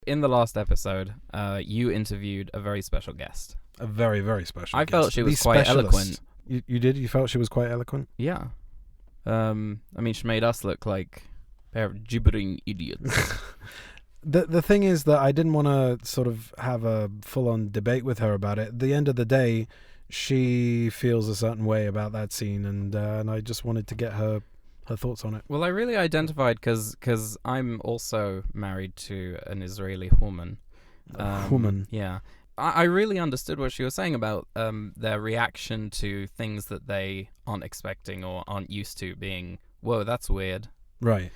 in the last episode, you interviewed a very special guest. A very, very special guest. I felt she was quite eloquent. You did? You felt she was quite eloquent? Yeah. I mean, she made us look like a pair of gibbering idiots. The thing is that I didn't want to sort of have a full-on debate with her about it. At the end of the day, she feels a certain way about that scene, and I just wanted to get her thoughts on it. Well, I really identified because I'm also married to an Israeli woman. Woman. Yeah. I really understood what she was saying about their reaction to things that they aren't expecting or aren't used to being, whoa, that's weird. Right.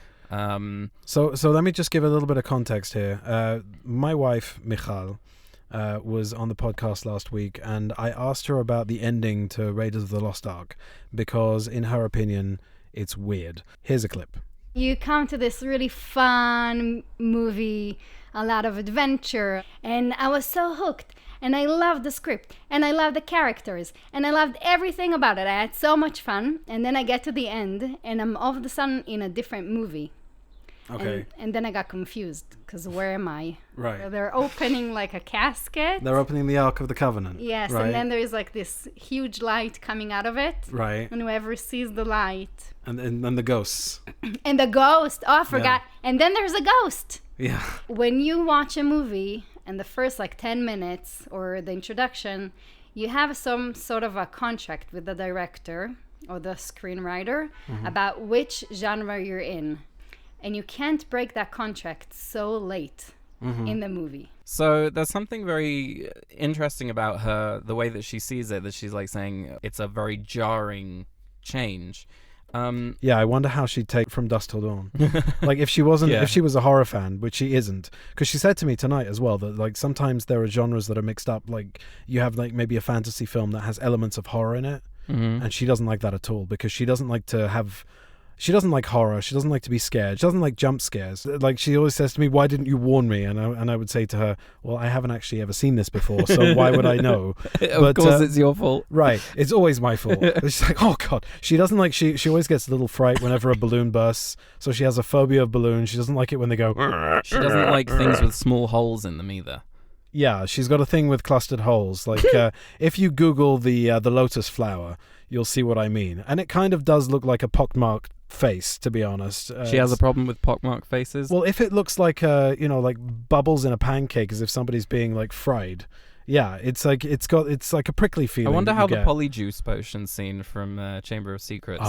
So let me just give a little bit of context here. My wife, Michal, was on the podcast last week, and I asked her about the ending to Raiders of the Lost Ark because, in her opinion, it's weird. Here's a clip. You come to this really fun movie, a lot of adventure, and I was so hooked. And I loved the script, and I loved the characters, and I loved everything about it. I had so much fun, and then I get to the end, and I'm all of a sudden in a different movie. Okay. And then I got confused, because where am I? Right. So they're opening like a casket. They're opening the Ark of the Covenant. Yes, right? And then there is like this huge light coming out of it. Right. And whoever sees the light. And the ghosts. And the ghost. Oh, I forgot. Yeah. And then there's a ghost. Yeah. When you watch a movie, and the first like 10 minutes or the introduction, you have some sort of a contract with the director or the screenwriter about which genre you're in. And you can't break that contract so late in the movie. So there's something very interesting about her, the way that she sees it, that she's like saying it's a very jarring change. Yeah, I wonder how she'd take From Dusk Till Dawn. Like if she wasn't, if she was a horror fan, which she isn't, because she said to me tonight as well that like sometimes there are genres that are mixed up. Like you have like maybe a fantasy film that has elements of horror in it, and she doesn't like that at all because she doesn't like to have. She doesn't like horror. She doesn't like to be scared. She doesn't like jump scares. Like she always says to me, "Why didn't you warn me?" And I would say to her, "Well, I haven't actually ever seen this before, so why would I know?" Of course, it's your fault. Right? It's always my fault. She's like, "Oh God." She doesn't like. She always gets a little fright whenever a balloon bursts. So she has a phobia of balloons. She doesn't like it when they go. She doesn't like things with small holes in them either. Yeah, she's got a thing with clustered holes. Like if you Google the lotus flower, you'll see what I mean. And it kind of does look like a pockmarked face, to be honest. She has a problem with pockmarked faces. Well, if it looks like like bubbles in a pancake, as if somebody's being like fried. Yeah, it's like a prickly feeling. I wonder how the polyjuice potion scene from Chamber of Secrets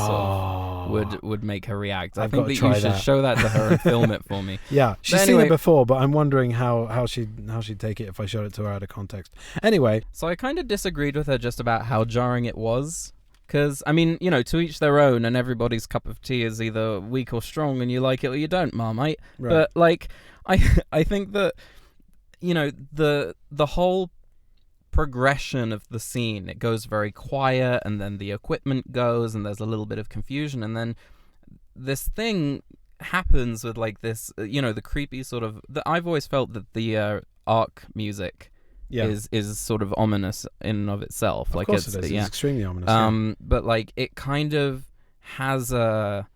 would make her react. I think that you should show that to her and film it for me. Yeah, she's seen it before, but I'm wondering how she'd take it if I showed it to her out of context. Anyway, so I kind of disagreed with her just about how jarring it was. Because, I mean, to each their own, and everybody's cup of tea is either weak or strong, and you like it or you don't, Marmite. Right. But, like, I think that, the whole progression of the scene, it goes very quiet, and then the equipment goes, and there's a little bit of confusion, and then this thing happens with, like, this, the creepy sort of... I've always felt that the Ark music... is sort of ominous in and of itself. Of course it is. It's extremely ominous. But like it kind of has a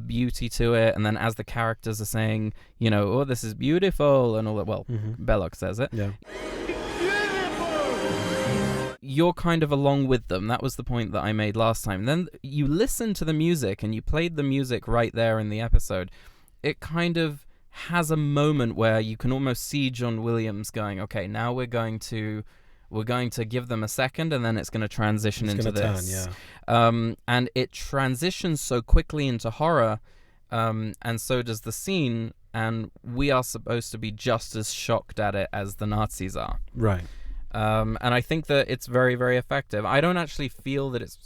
beauty to it, and then as the characters are saying, oh, this is beautiful and all that. Well, Belloc says it. Yeah. You're kind of along with them. That was the point that I made last time. Then you listen to the music, and you played the music right there in the episode. It kind of has a moment where you can almost see John Williams going, okay, now we're going to give them a second, and then it's going to transition into this. And it transitions so quickly into horror, and so does the scene, and we are supposed to be just as shocked at it as the Nazis are. Right. And I think that it's very, very effective. I don't actually feel that it's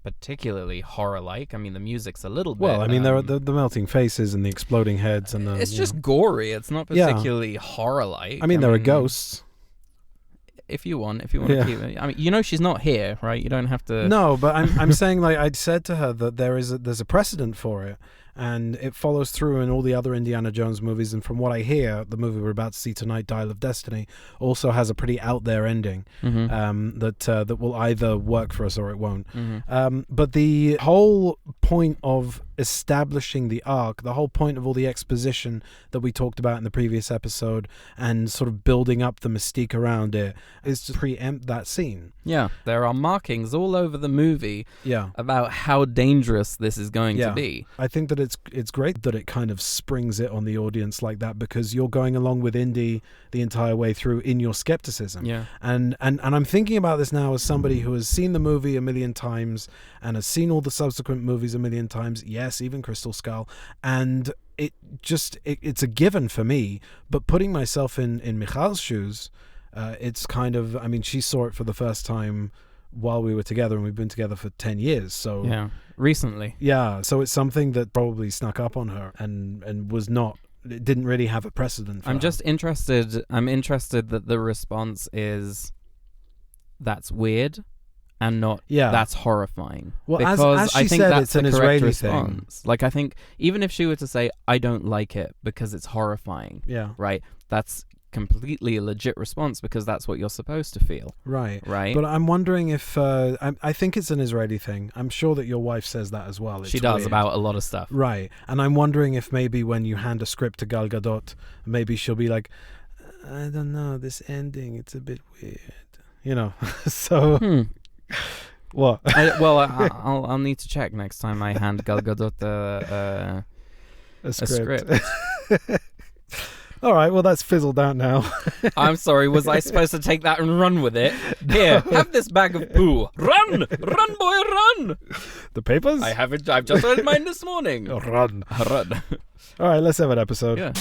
particularly horror-like. I mean, the music's a little bit... Well, I mean, there are the melting faces and the exploding heads and the... It's just gory. It's not particularly horror-like. I mean, there are ghosts. If you want to keep it. I mean, she's not here, right? You don't have to... No, but I'm saying, like, I'd said to her that there's a precedent for it. And it follows through in all the other Indiana Jones movies. And from what I hear, the movie we're about to see tonight, Dial of Destiny, also has a pretty out there ending that will either work for us or it won't. But the whole point of establishing the arc, the whole point of all the exposition that we talked about in the previous episode, and sort of building up the mystique around it, is to preempt that scene. Yeah, there are markings all over the movie about how dangerous this is going to be. I think that it's great that it kind of springs it on the audience like that, because you're going along with Indy the entire way through in your skepticism. Yeah. And I'm thinking about this now as somebody who has seen the movie a million times and has seen all the subsequent movies a million times. Yes, even Crystal Skull. And it's a given for me. But putting myself in Michal's shoes, it's kind of, I mean, she saw it for the first time while we were together, and we've been together for 10 years. So yeah, recently. Yeah, so it's something that probably snuck up on her and was not, it didn't really have a precedent for I'm her. just interested, that the response is that's weird and not that's horrifying. Well, because as she I think said, that's it's an the correct Israeli response. thing. Like, I think even if she were to say, I don't like it because it's horrifying, right, that's completely a legit response, because that's what you're supposed to feel. Right. But I'm wondering if I think it's an Israeli thing. I'm sure that your wife says that as well. She does, about a lot of stuff. Right. And I'm wondering if maybe when you hand a script to Gal Gadot, maybe she'll be like, I don't know, this ending, it's a bit weird. You know. So what? I'll need to check next time I hand Gal Gadot a script. All right, well, that's fizzled out now. I'm sorry, was I supposed to take that and run with it? Here, have this bag of poo. Run! Run, boy, run! The papers? I haven't. I've just read mine this morning. Run. Run. All right, let's have an episode. Yeah.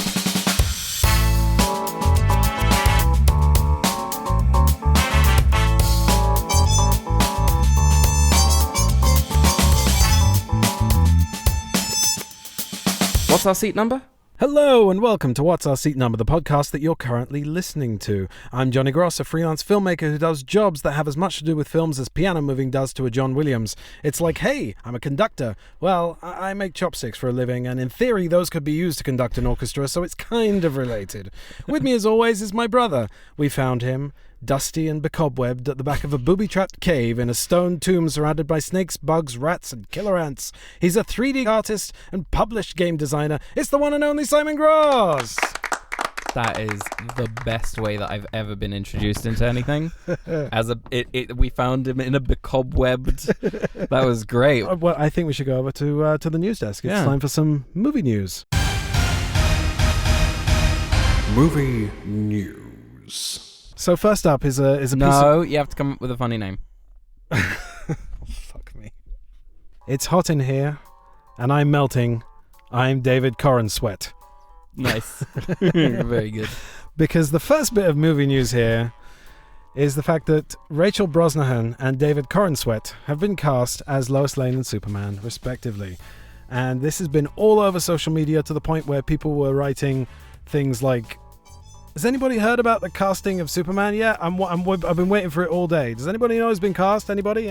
What's our seat number? Hello and welcome to What's Our Seat Number, the podcast that you're currently listening to. I'm Johnny Gross, a freelance filmmaker who does jobs that have as much to do with films as piano moving does to a John Williams. It's like, hey, I'm a conductor. Well, I make chopsticks for a living, and in theory those could be used to conduct an orchestra, so it's kind of related. With me as always is my brother. We found him dusty and becobwebbed at the back of a booby-trapped cave in a stone tomb surrounded by snakes, bugs, rats, and killer ants. He's a 3D artist and published game designer. It's the one and only Simon Gross! That is the best way that I've ever been introduced into anything. We found him in a becobwebbed. That was great. Well, I think we should go over to the news desk. It's time for some movie news. Movie news. So first up is a piece No, you have to come up with a funny name. Fuck me. It's hot in here, and I'm melting. I'm David Corenswet. Nice. Very good. Because the first bit of movie news here is the fact that Rachel Brosnahan and David Corenswet have been cast as Lois Lane and Superman, respectively. And this has been all over social media to the point where people were writing things like, has anybody heard about the casting of Superman yet? I've been waiting for it all day. Does anybody know who's been cast? Anybody?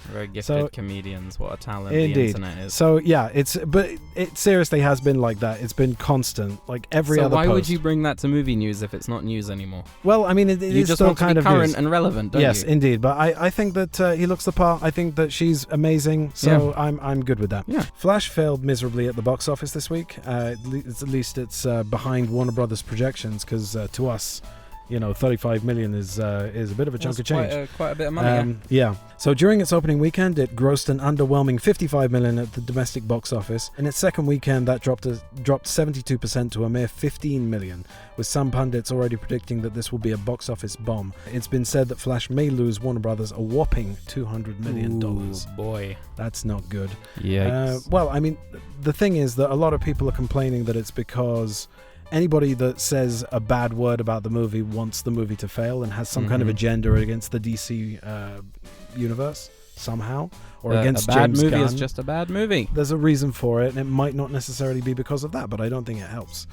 Very gifted comedians. What a talent indeed. The internet is. So yeah, it seriously has been like that. It's been constant, like every other post. So why would you bring that to movie news if it's not news anymore? Well, I mean, it you is just still want kind to of be current news. and relevant, don't you? Yes, indeed. But I think that he looks the part. I think that she's amazing. So I'm good with that. Yeah. Flash failed miserably at the box office this week. At least it's behind Warner Brothers projections, because to us, 35 million is a bit of a chunk of change. Quite a bit of money. Yeah. So during its opening weekend, it grossed an underwhelming 55 million at the domestic box office. In its second weekend, that dropped 72% to a mere 15 million, with some pundits already predicting that this will be a box office bomb. It's been said that Flash may lose Warner Brothers a whopping $200 million. Ooh, boy. That's not good. Yikes. Well, I mean, the thing is that a lot of people are complaining that it's because anybody that says a bad word about the movie wants the movie to fail and has some kind of agenda against the DC universe somehow, or against James Gunn. A bad movie is just a bad movie. There's a reason for it, and it might not necessarily be because of that, but I don't think it helps.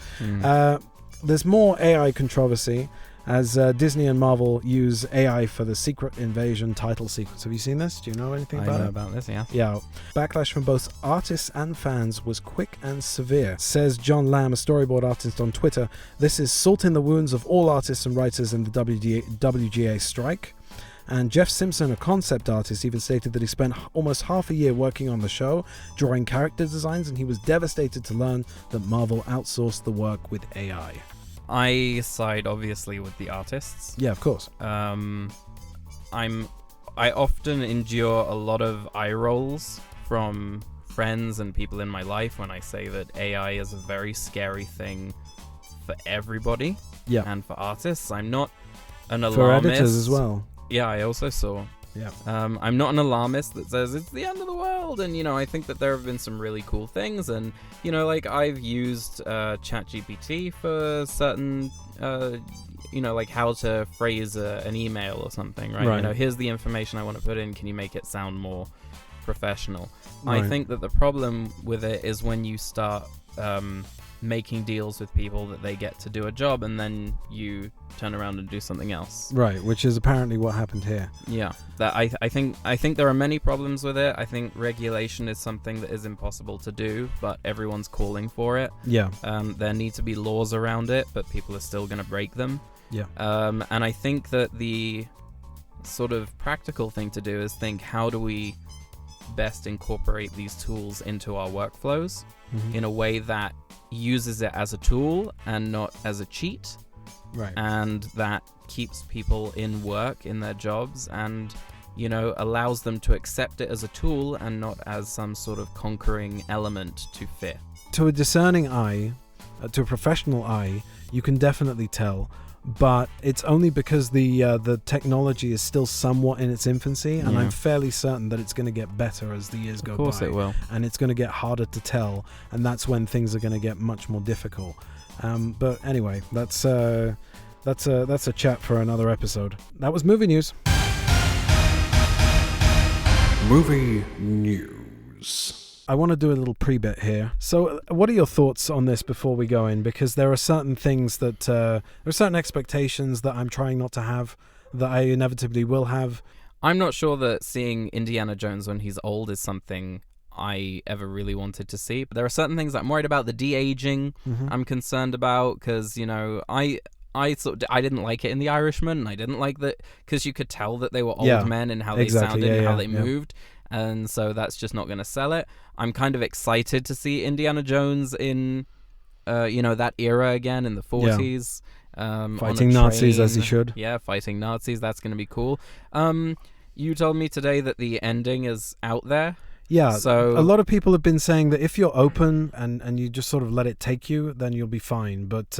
There's more AI controversy as Disney and Marvel use AI for the Secret Invasion title sequence. Have you seen this? Do you know anything about it? I know about this, yeah. Yeah. Backlash from both artists and fans was quick and severe. Says John Lamb, a storyboard artist on Twitter, this is salt in the wounds of all artists and writers in the WGA strike. And Jeff Simpson, a concept artist, even stated that he spent almost half a year working on the show, drawing character designs, and he was devastated to learn that Marvel outsourced the work with AI. I side obviously with the artists. Yeah, of course. I often endure a lot of eye rolls from friends and people in my life when I say that AI is a very scary thing for everybody. Yeah. And for artists. I'm not an alarmist. For editors as well. Yeah, I also saw. Yeah. I'm not an alarmist that says it's the end of the world, and I think that there have been some really cool things, and like I've used ChatGPT for certain like how to phrase an email or something, right? Here's the information I want to put in, can you make it sound more professional? Right. I think that the problem with it is when you start making deals with people that they get to do a job and then you turn around and do something else. Right, which is apparently what happened here. Yeah, that I think there are many problems with it. I think regulation is something that is impossible to do, but everyone's calling for it. Yeah. There need to be laws around it, but people are still going to break them. Yeah. And I think that the sort of practical thing to do is think, how do we best incorporate these tools into our workflows in a way that uses it as a tool and not as a cheat, right? And that keeps people in work, in their jobs, and allows them to accept it as a tool and not as some sort of conquering element to fear. To a discerning eye, to a professional eye, you can definitely tell, but it's only because the technology is still somewhat in its infancy, and I'm fairly certain that it's going to get better as the years go by. Of course it will. And it's going to get harder to tell, and that's when things are going to get much more difficult. But anyway, that's a chat for another episode. That was movie news. Movie news. I want to do a little pre-bit here. So what are your thoughts on this before we go in? Because there are certain things that, there are certain expectations that I'm trying not to have, that I inevitably will have. I'm not sure that seeing Indiana Jones when he's old is something I ever really wanted to see. But there are certain things I'm worried about. The de-aging I'm concerned about, because, I didn't like it in The Irishman, and I didn't like that because you could tell that they were old men and how they sounded and how they moved. And so that's just not going to sell it. I'm kind of excited to see Indiana Jones in, that era again in the 40s. Fighting Nazis as he should. Yeah, fighting Nazis. That's going to be cool. You told me today that the ending is out there. Yeah, so a lot of people have been saying that if you're open and you just sort of let it take you, then you'll be fine. But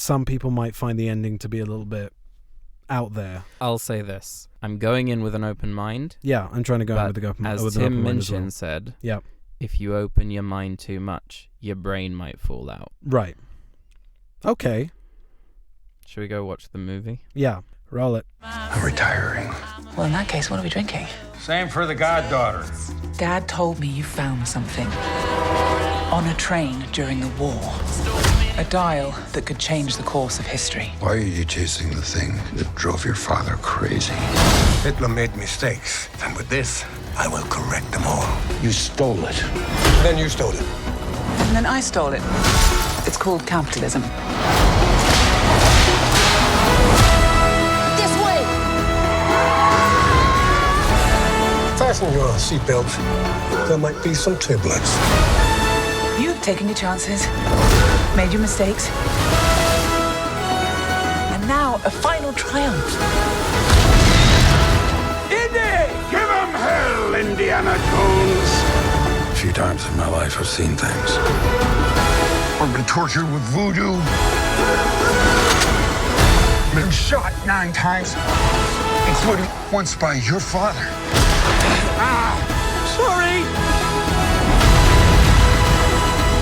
some people might find the ending to be a little bit out there. I'll say this. I'm going in with an open mind. Yeah, I'm trying to go in with the open mind. As Tim Minchin said, if you open your mind too much, your brain might fall out. Right. Okay. Should we go watch the movie? Yeah, roll it. I'm retiring. Well, in that case, what are we drinking? Same for the goddaughter. Dad told me you found something on a train during the war. A dial that could change the course of history. Why are you chasing the thing that drove your father crazy? Hitler made mistakes, and with this, I will correct them all. You stole it. And then you stole it. And then I stole it. It's called capitalism. This way! Fasten your seatbelts. There might be some turbulence. You've taken your chances, made your mistakes, and now a final triumph. Indy! Give him hell, Indiana Jones! A few times in my life, I've seen things. I've been tortured with voodoo. Been shot 9 times, including once by your father. Sorry!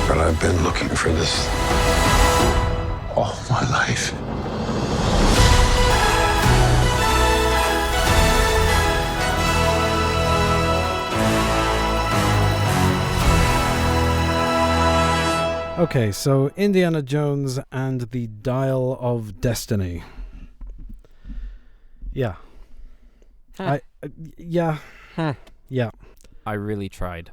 But I've been looking for this all my life. Okay, so Indiana Jones and the Dial of Destiny. Yeah. Yeah. I really tried.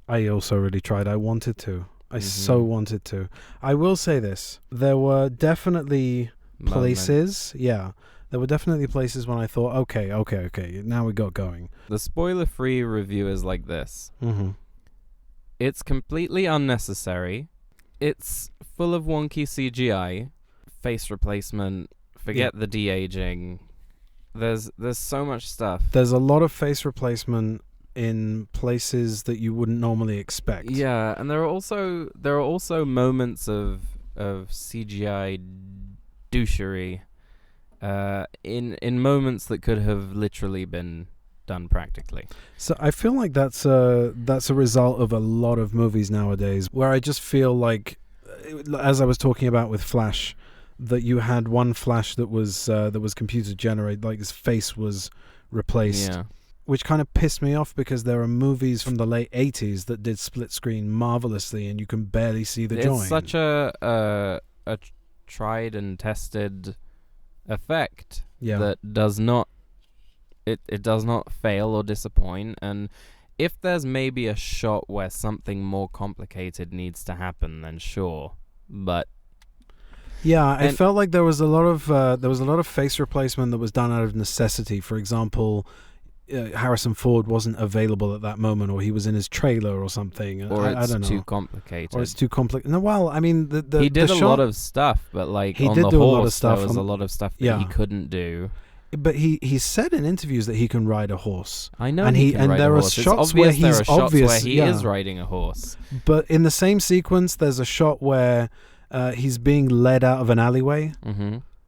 I also really tried. I wanted to. I so wanted to. I will say this. There were definitely places, There were definitely places when I thought, okay, now we got going. The spoiler-free review is like this. Mm-hmm. It's completely unnecessary. It's full of wonky CGI, face replacement, forget the de-aging. There's so much stuff. There's a lot of face replacement in places that you wouldn't normally expect. Yeah, and there are also moments of CGI douchery in moments that could have literally been done practically. So I feel like that's a result of a lot of movies nowadays, where I just feel like, as I was talking about with Flash, that you had one Flash that was computer generated, like his face was replaced. Yeah. Which kind of pissed me off, because there are movies from the late 80s that did split screen marvelously and you can barely see the join. It's such a tried and tested effect that does not fail or disappoint. And if there's maybe a shot where something more complicated needs to happen, then sure. But I felt like there was a lot of face replacement that was done out of necessity. For example, Harrison Ford wasn't available at that moment, or he was in his trailer or something. Or I don't know. Too complicated. Or it's too complicated. No, well, I mean, he did a lot of stuff, but like he on did the do horse, a lot of stuff. There was a lot of stuff that he couldn't do. But he said in interviews that he can ride a horse. I know, and he can ride there a are horse. shots where he's obvious where he is riding a horse. But in the same sequence, there's a shot where he's being led out of an alleyway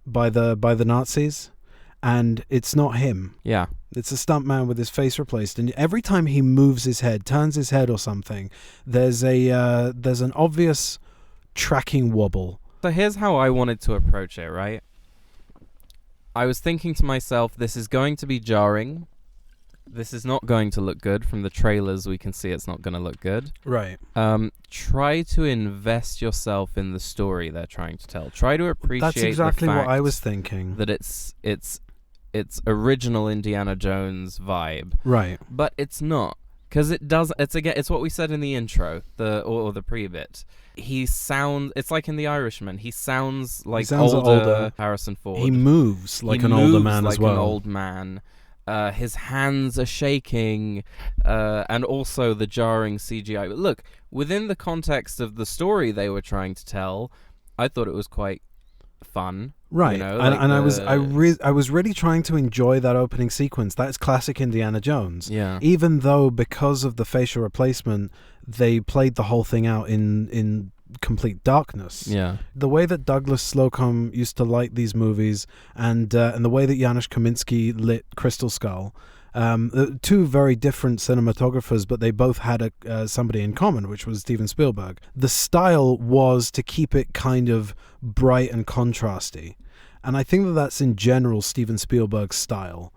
by the Nazis, and it's not him. Yeah. It's a stuntman with his face replaced, and every time he moves his head, turns his head or something, there's an obvious tracking wobble. So here's how I wanted to approach it, right? I was thinking to myself, this is going to be jarring. This is not going to look good. From the trailers, we can see it's not going to look good. Right. Try to invest yourself in the story they're trying to tell. Try to appreciate That's exactly the fact what I was thinking. that it's original Indiana Jones vibe. Right. But it's not. Because it does. It's what we said in the intro, or the pre-bit. It's like in The Irishman. He sounds like older Harrison Ford. He moves like an older man like as well. An old man. His hands are shaking, and also the jarring CGI. But look, within the context of the story they were trying to tell, I thought it was quite fun. Right, you know, I was really trying to enjoy that opening sequence. That's classic Indiana Jones. Yeah. Even though, because of the facial replacement, they played the whole thing out in complete darkness. Yeah. The way that Douglas Slocum used to light these movies, and the way that Janusz Kaminski lit Crystal Skull, two very different cinematographers, but they both had somebody in common, which was Steven Spielberg. The style was to keep it kind of bright and contrasty, and I think that's in general Steven Spielberg's style.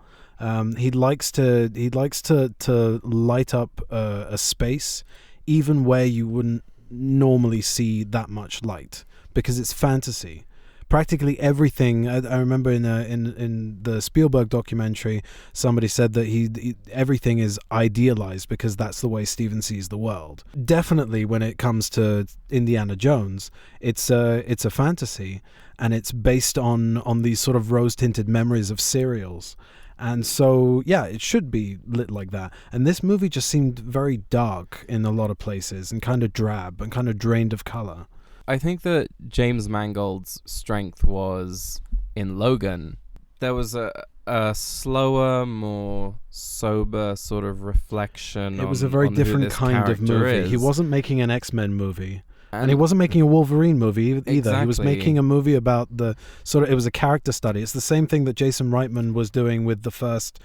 He likes to light up a space even where you wouldn't normally see that much light, because it's fantasy. Practically everything. I remember in the Spielberg documentary, somebody said that everything is idealized because that's the way Steven sees the world. Definitely, when it comes to Indiana Jones, it's a fantasy, and it's based on these sort of rose-tinted memories of serials. And so, yeah, it should be lit like that. And this movie just seemed very dark in a lot of places, and kind of drab, and kind of drained of color. I think that James Mangold's strength was in Logan. There was a slower, more sober sort of reflection. It was a very different kind of movie. He wasn't making an X-Men movie. And he wasn't making a Wolverine movie either. Exactly. He was making a movie about it was a character study. It's the same thing that Jason Reitman was doing with the first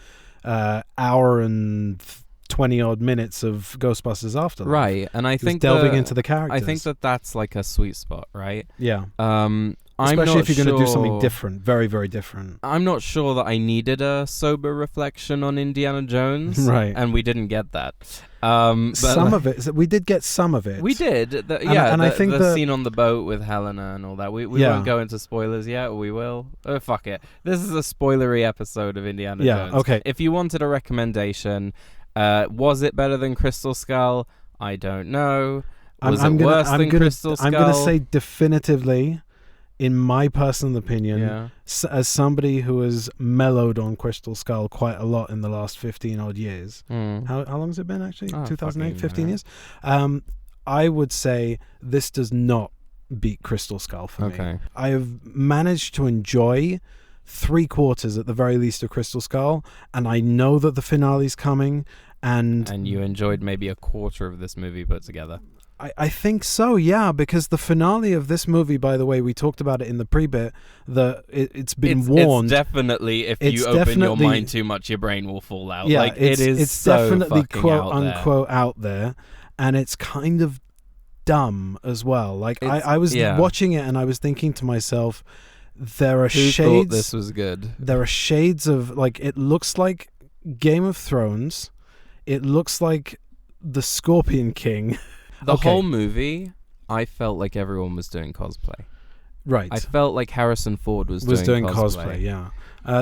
hour and 20-odd minutes of Ghostbusters Afterlife. Right, and I think delving into the characters. I think that's like a sweet spot, right? Yeah. Especially if you're going to do something different, very, very different. I'm not sure that I needed a sober reflection on Indiana Jones, right? And we didn't get that. Some of it, we did get some of it. We did, I think the scene on the boat with Helena and all that. We won't go into spoilers yet, or we will. Oh, fuck it. This is a spoilery episode of Indiana Jones. Okay. If you wanted a recommendation, was it better than Crystal Skull? I don't know. Was it worse than Crystal Skull? I'm going to say definitively, in my personal opinion, as somebody who has mellowed on Crystal Skull quite a lot in the last 15 odd years. How long has it been actually? 2008, 15 years. I would say this does not beat Crystal Skull for me. I have managed to enjoy 3/4 at the very least of Crystal Skull, and I know that the finale's coming, and you enjoyed maybe a quarter of this movie put together. I think so, yeah, because the finale of this movie, by the way, we talked about it in the pre-bit, that it's been warned. It's definitely, if you open your mind too much, your brain will fall out. Yeah, like, it's so definitely quote-unquote out there, and it's kind of dumb as well. Like, I was watching it and I was thinking to myself, there are shades... Who thought this was good? There are shades of, like, it looks like Game of Thrones. It looks like the Scorpion King... The whole movie, I felt like everyone was doing cosplay. Right. I felt like Harrison Ford was doing cosplay. Yeah.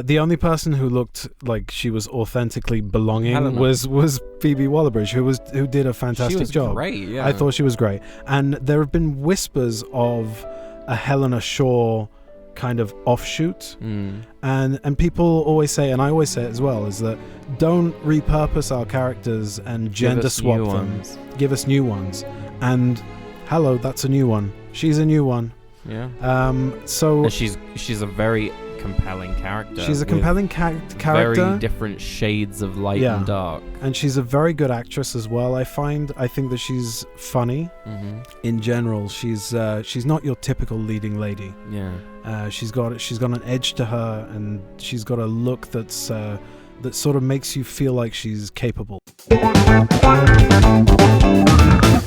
The only person who looked like she was authentically belonging was Phoebe Waller-Bridge, who did a fantastic job. She was great, yeah. I thought she was great. And there have been whispers of a Helena Shaw kind of offshoot. And people always say, and I always say it as well, is that don't repurpose our characters and gender swap them. Give us new ones. And hello, that's a new one. She's a new one. Yeah. So and she's a very compelling character. She's a compelling character. Very different shades of light and dark. And she's a very good actress as well. I think that she's funny. In general, she's not your typical leading lady. Yeah. She's got an edge to her, and she's got a look that's that sort of makes you feel like she's capable.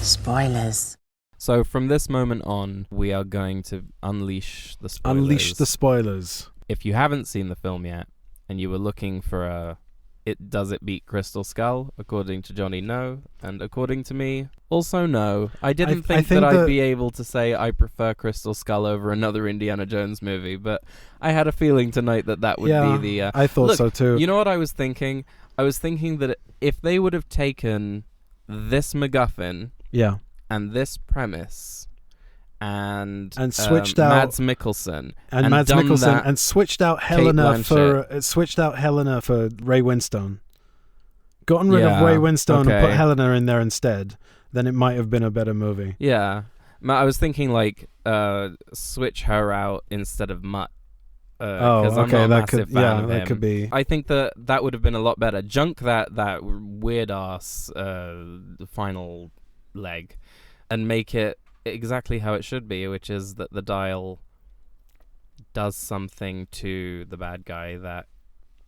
Spoilers. So from this moment on, we are going to unleash the spoilers. Unleash the spoilers. If you haven't seen the film yet, and you were looking for does it beat Crystal Skull? According to Johnny, no. And according to me, also no. I didn't think that I'd be able to say I prefer Crystal Skull over another Indiana Jones movie, but I had a feeling tonight that would be the... I thought so too. You know what I was thinking? I was thinking that if they would have taken this MacGuffin and this premise and switched out Mads Mikkelsen and switched out Helena for Ray Winstone. Gotten rid of Ray Winstone and put Helena in there instead, then it might have been a better movie. Yeah. I was thinking like switch her out instead of Mutt. I'm not a massive fan of him. That could be. I think that would have been a lot better. Junk that weird ass final leg and make it exactly how it should be, which is that the dial does something to the bad guy that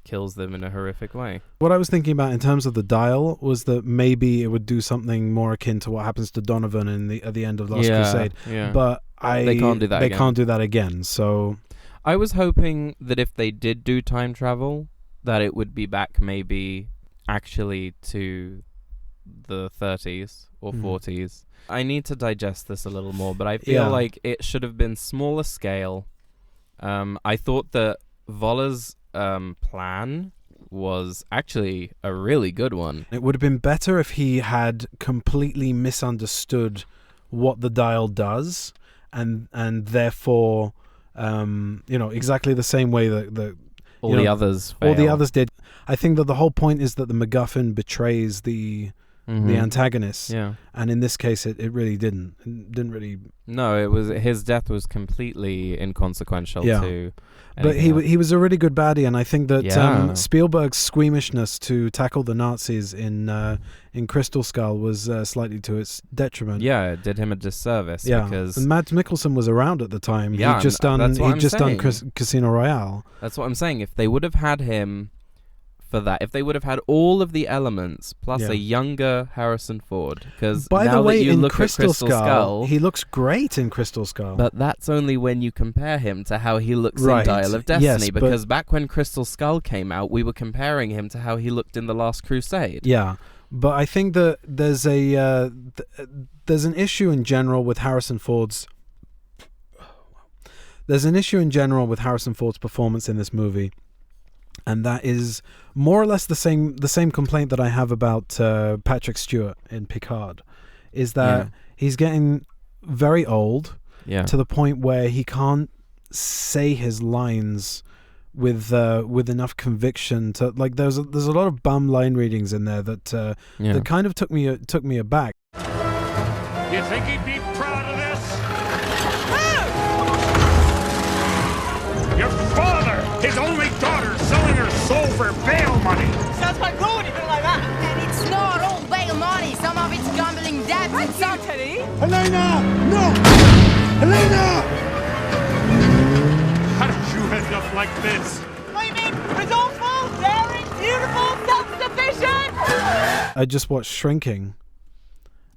kills them in a horrific way. What I was thinking about in terms of the dial was that maybe it would do something more akin to what happens to Donovan at the end of Last Crusade. Yeah. But they can't do that. They can't do that again. So I was hoping that if they did do time travel, that it would be back maybe actually to the 30s or 40s. I need to digest this a little more, but I feel like it should have been smaller scale. I thought that Voller's plan was actually a really good one. It would have been better if he had completely misunderstood what the dial does, and therefore, exactly the same way that all the others did. I think that the whole point is that the MacGuffin betrays the antagonist. Yeah. And in this case, it really didn't. It didn't really... No, it was his death was completely inconsequential to... But he was a really good baddie, and I think that Spielberg's squeamishness to tackle the Nazis in Crystal Skull was slightly to its detriment. Yeah, it did him a disservice. Yeah, because... and Mads Mikkelsen was around at the time. Yeah, he'd just done Casino Royale. That's what I'm saying. If they would have had him for that, if they would have had all of the elements plus a younger Harrison Ford, because by the way, in Crystal Skull, he looks great in Crystal Skull. But that's only when you compare him to how he looks in Dial of Destiny, because back when Crystal Skull came out, we were comparing him to how he looked in The Last Crusade. Yeah, but I think that there's an issue in general with Harrison Ford's. There's an issue in general with Harrison Ford's performance in this movie. And that is more or less the same complaint that I have about Patrick Stewart in Picard, is that he's getting very old to the point where he can't say his lines with enough conviction to, like, there's a lot of bum line readings in there that that kind of took me aback. You think he'd be proud of this? Your father, his only daughter, selling her soul for bail money. Sounds quite cool when you put it like that. And it's not all bail money. Some of it's gambling debts and some... Teddy. Elena! No! Elena! How did you end up like this? What do you mean? Resourceful, daring, beautiful, self-sufficient. I just watched Shrinking,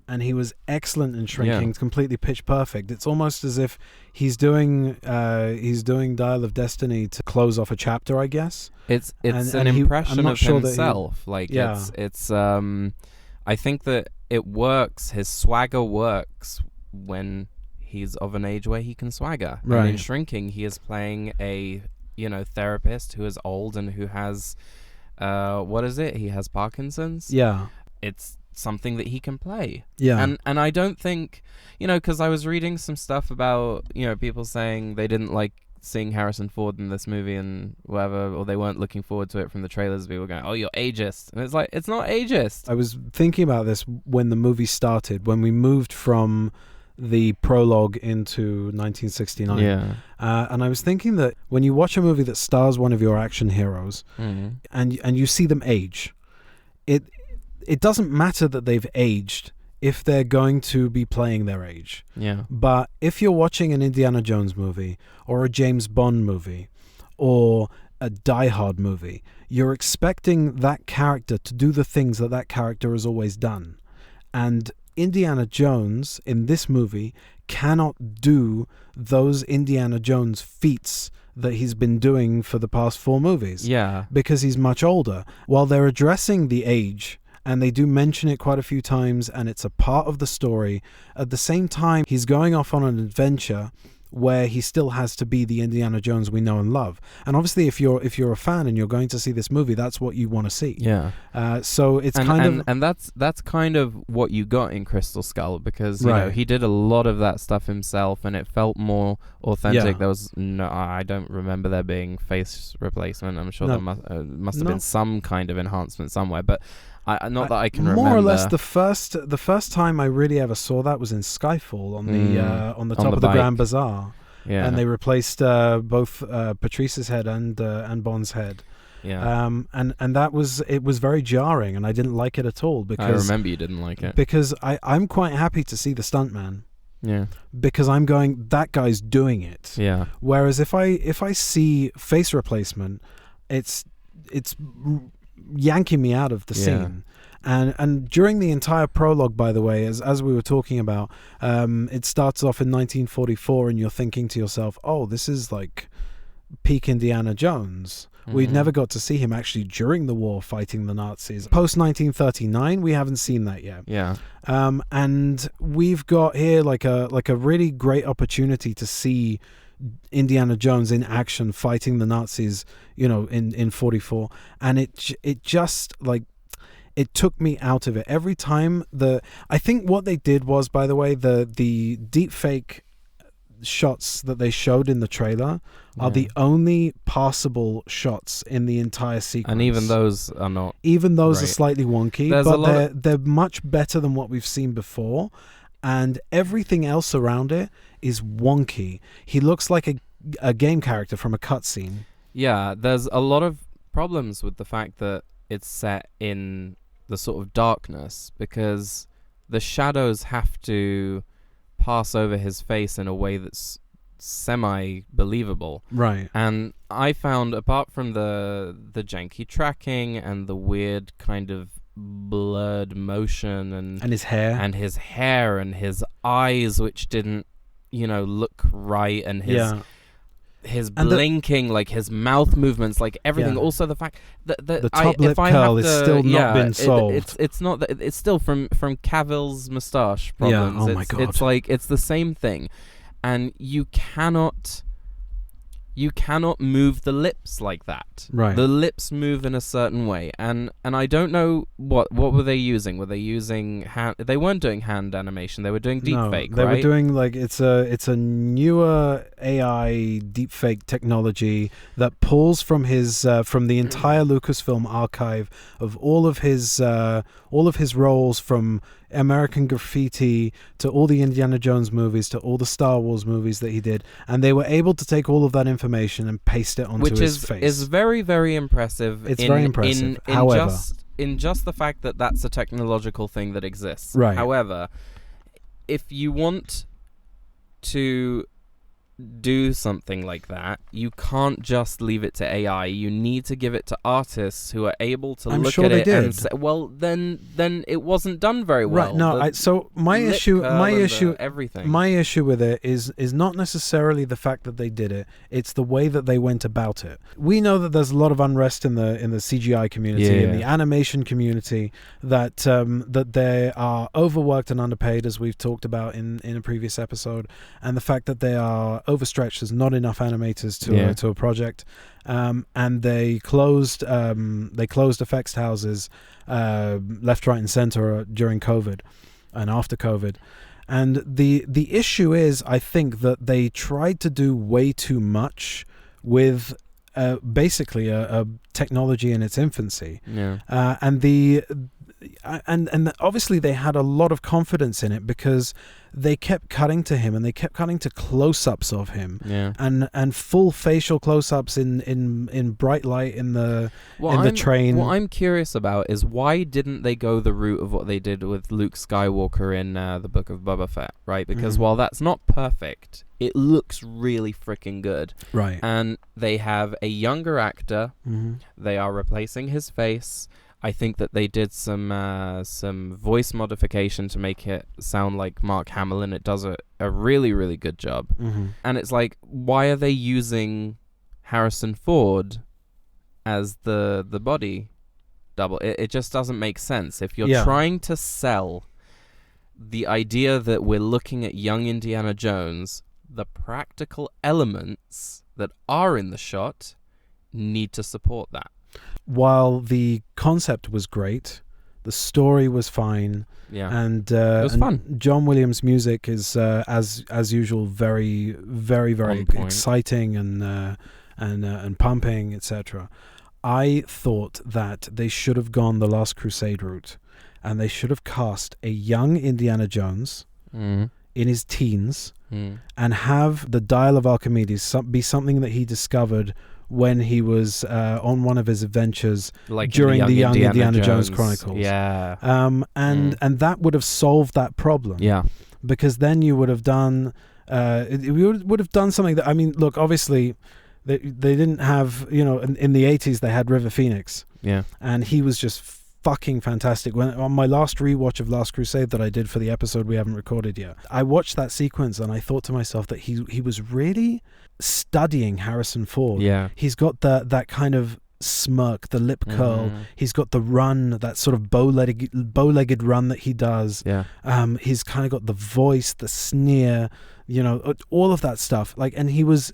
and he was excellent in Shrinking. It's completely pitch perfect. It's almost as if he's doing Dial of Destiny to close off a chapter, I guess. It's an impression of himself. It's I think that it works. His swagger works when he's of an age where he can swagger. Right. And in Shrinking, he is playing a therapist who is old and who has what is it? He has Parkinson's. Yeah. It's something that he can play. Yeah. And I don't think, because I was reading some stuff about, people saying they didn't like seeing Harrison Ford in this movie and whatever, or they weren't looking forward to it from the trailers. People were going, "Oh, you're ageist," and it's like, it's not ageist. I was thinking about this when the movie started, when we moved from the prologue into 1969. Yeah. And I was thinking that when you watch a movie that stars one of your action heroes, and you see them age, it doesn't matter that they've aged if they're going to be playing their age. Yeah. But if you're watching an Indiana Jones movie or a James Bond movie or a Die Hard movie, you're expecting that character to do the things that character has always done. And Indiana Jones in this movie cannot do those Indiana Jones feats that he's been doing for the past 4 movies. Yeah. Because he's much older. While they're addressing the age, and they do mention it quite a few times, and it's a part of the story, at the same time, he's going off on an adventure where he still has to be the Indiana Jones we know and love. And obviously, if you're a fan and you're going to see this movie, that's what you want to see. Yeah. So it's and that's kind of what you got in Crystal Skull, because you know, he did a lot of that stuff himself, and it felt more authentic. Yeah. There was I don't remember there being face replacement. I'm sure there must have been some kind of enhancement somewhere, but not that I can remember. More or less, the first time I really ever saw that was in Skyfall on the top of the Grand Bazaar. Yeah. And they replaced both Patrice's head and Bond's head. Yeah. And that was very jarring, and I didn't like it at all, because I remember you didn't like it. Because I'm quite happy to see the stuntman. Yeah. Because I'm going, that guy's doing it. Yeah. Whereas if I see face replacement, it's yanking me out of the scene. And during the entire prologue, by the way, as we were talking about, it starts off in 1944, and you're thinking to yourself, oh, this is like peak Indiana Jones. We'd never got to see him actually during the war fighting the Nazis. Post 1939, we haven't seen that yet. Yeah. And we've got here like a really great opportunity to see Indiana Jones in action fighting the Nazis, in 44, and it just like it took me out of it every time. I think what they did was, by the way, the deep fake shots that they showed in the trailer are the only passable shots in the entire sequence, and even those are not. Even those right. are slightly wonky, but they're much better than what we've seen before. And everything else around it is wonky. He looks like a game character from a cutscene. Yeah, there's a lot of problems with the fact that it's set in the sort of darkness, because the shadows have to pass over his face in a way that's semi-believable. Right. And I found, apart from the janky tracking and the weird kind of blurred motion and his hair and his eyes, which didn't look right, and his blinking, like his mouth movements, like everything. Also the fact that the top lip curl is still not been solved. It's not that, it's still from Cavill's moustache problems. Yeah. Oh my god. It's like it's the same thing, and you cannot you cannot move the lips like that. Right. The lips move in a certain way, and I don't know what were they using. Were they using hand? They weren't doing hand animation. They were doing deepfake. They right? were doing like it's a newer AI deepfake technology that pulls from the entire Lucasfilm archive of all of his roles, from American Graffiti to all the Indiana Jones movies to all the Star Wars movies that he did, and they were able to take all of that information and paste it onto his face. Which is very, very impressive. It's very impressive. However, in just the fact that that's a technological thing that exists. Right. However, if you want to do something like that, you can't just leave it to AI. You need to give it to artists who are able to look at it and say, well, then it wasn't done very well. Right. No. So my issue with it is not necessarily the fact that they did it. It's the way that they went about it. We know that there's a lot of unrest in the CGI community, in the animation community, that they are overworked and underpaid, as we've talked about in a previous episode, and the fact that they are overstretched. There's not enough animators to a project, and they closed effects houses left, right, and center during COVID and after COVID. And the issue is, I think that they tried to do way too much with basically a technology in its infancy. And obviously they had a lot of confidence in it because they kept cutting to him, and they kept cutting to close-ups of him, and full facial close-ups in bright light in the train. What I'm curious about is, why didn't they go the route of what they did with Luke Skywalker in the Book of Boba Fett, right? Because while that's not perfect, it looks really freaking good. Right. And they have a younger actor. They are replacing his face. I think that they did some voice modification to make it sound like Mark Hamill, and it does a really, really good job. And it's like, why are they using Harrison Ford as the body double? It just doesn't make sense. If you're trying to sell the idea that we're looking at young Indiana Jones, the practical elements that are in the shot need to support that. While the concept was great, the story was fine, and it was fun. John Williams' music is as usual very, very, very exciting and pumping, etc. I thought that they should have gone the Last Crusade route, and they should have cast a young Indiana Jones in his teens, and have the Dial of Archimedes be something that he discovered when he was on one of his adventures, like during the young Indiana Jones Chronicles. And that would have solved that problem. Because then you would have done would have done something that, I mean, look, obviously they didn't have, in the 80s they had River Phoenix. And he was just fucking fantastic. When on my last rewatch of Last Crusade that I did for the episode we haven't recorded yet, I watched that sequence and I thought to myself that he was really studying Harrison Ford. He's got that kind of smirk, the lip curl. He's got the run, that sort of bow-legged run that he does. He's kind of got the voice, the sneer, all of that stuff. And he was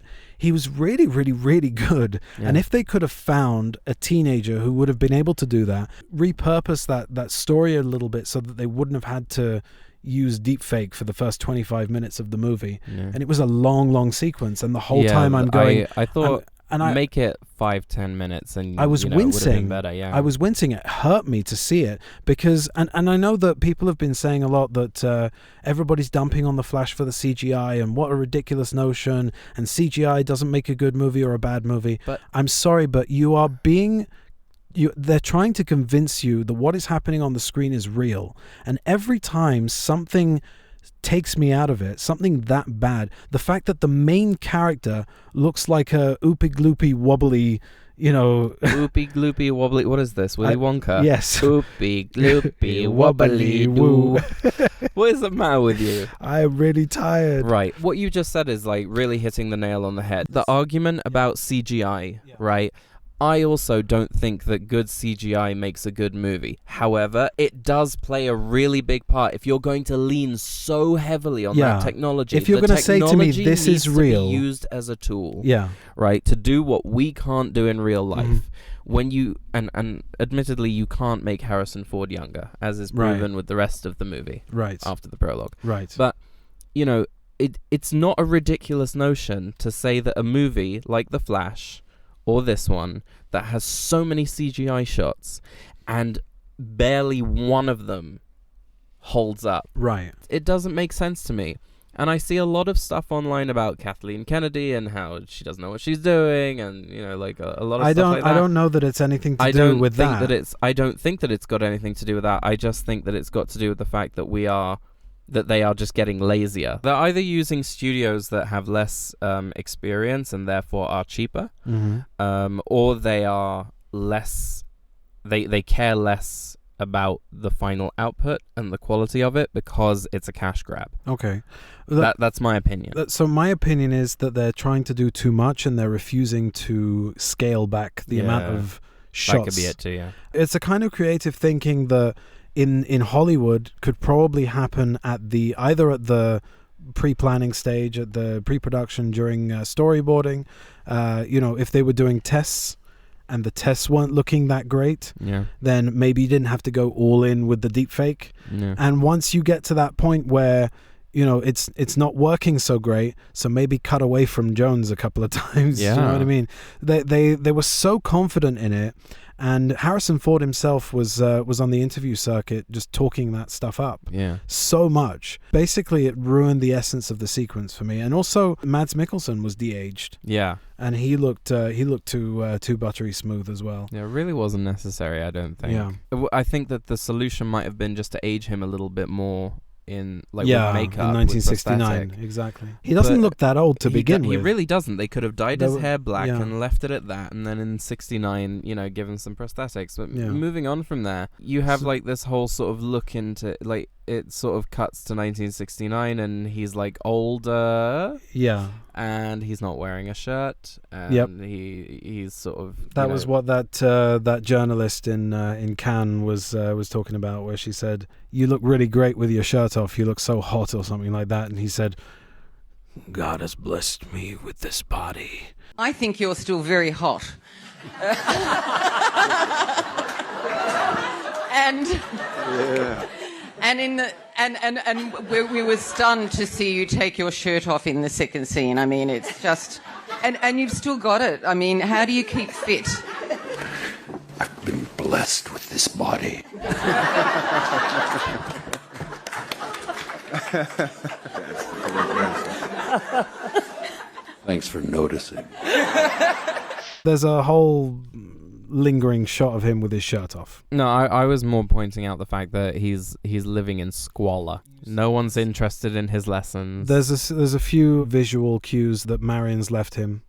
really, really, really good. And if they could have found a teenager who would have been able to do that, repurpose that story a little bit so that they wouldn't have had to use deepfake for the first 25 minutes of the movie. And it was a long sequence, and the whole time I'm going, I thought, make it 5-10 minutes, and I was wincing. Better, I was wincing. It hurt me to see it because, and I know that people have been saying a lot that everybody's dumping on the Flash for the CGI, and what a ridiculous notion, and CGI doesn't make a good movie or a bad movie. But I'm sorry, but they're trying to convince you that what is happening on the screen is real, and every time something takes me out of it, something that bad, the fact that the main character looks like a oopy gloopy wobbly, oopy gloopy wobbly, what is this, Willy Wonka? Yes. Oopy gloopy wobbly woo. What is the matter with you? I'm really tired. Right, what you just said is like really hitting the nail on the head. The argument about CGI, right? I also don't think that good CGI makes a good movie. However, it does play a really big part. If you're going to lean so heavily on that technology, if you're going to say to me, this is real, to be used as a tool, yeah, right, to do what we can't do in real life. When you and admittedly, you can't make Harrison Ford younger, as is proven with the rest of the movie, right, after the prologue, right. But you know, it's not a ridiculous notion to say that a movie like The Flash or this one that has so many CGI shots and barely one of them holds up. Right. It doesn't make sense to me. And I see a lot of stuff online about Kathleen Kennedy and how she doesn't know what she's doing, and you know, like a lot of stuff like that. I don't know that it's anything to do with that. I don't think that it's got anything to do with that. I just think that it's got to do with the fact that they are just getting lazier. They're either using studios that have less experience and therefore are cheaper, or they are less. They care less about the final output and the quality of it because it's a cash grab. Okay, that's my opinion. So my opinion is that they're trying to do too much and they're refusing to scale back the amount of shots. That could be it too. Yeah, it's a kind of creative thinking that in Hollywood could probably happen at either at the pre-planning stage, at the pre-production, during storyboarding. If they were doing tests and the tests weren't looking that great, then maybe you didn't have to go all in with the deepfake. And once you get to that point where it's not working so great, so maybe cut away from Jones a couple of times. You know what I mean? They were so confident in it. And Harrison Ford himself was on the interview circuit just talking that stuff up so much. Basically, it ruined the essence of the sequence for me. And also, Mads Mikkelsen was de-aged. Yeah. And he looked too buttery smooth as well. Yeah, it really wasn't necessary, I don't think. Yeah. I think that the solution might have been just to age him a little bit more with makeup, in 1969, exactly. He doesn't look that old to begin with. He really doesn't. They could have dyed his hair black and left it at that, and then in 69, given some prosthetics. But moving on from there, you have this whole sort of look into it sort of cuts to 1969, and he's older. Yeah. And he's not wearing a shirt. And he's sort of. That was what that journalist in Cannes was talking about, where she said, "You look really great with your shirt off. You look so hot," or something like that. And he said, "God has blessed me with this body." I think you're still very hot. And we were stunned to see you take your shirt off in the second scene. I mean, it's just... And you've still got it. I mean, how do you keep fit? I've been blessed with this body. Thanks for noticing. There's a whole lingering shot of him with his shirt off. No, I was more pointing out the fact that he's living in squalor. No one's interested in his lessons. There's a few visual cues that Marion's left him.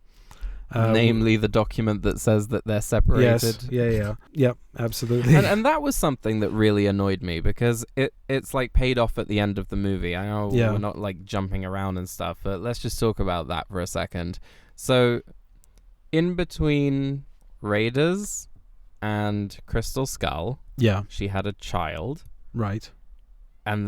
Namely the document that says that they're separated. Yes, yep, absolutely. And that was something that really annoyed me, because it's paid off at the end of the movie. I know we're not jumping around and stuff, but let's just talk about that for a second. So, in between Raiders and Crystal Skull, she had a child, right? And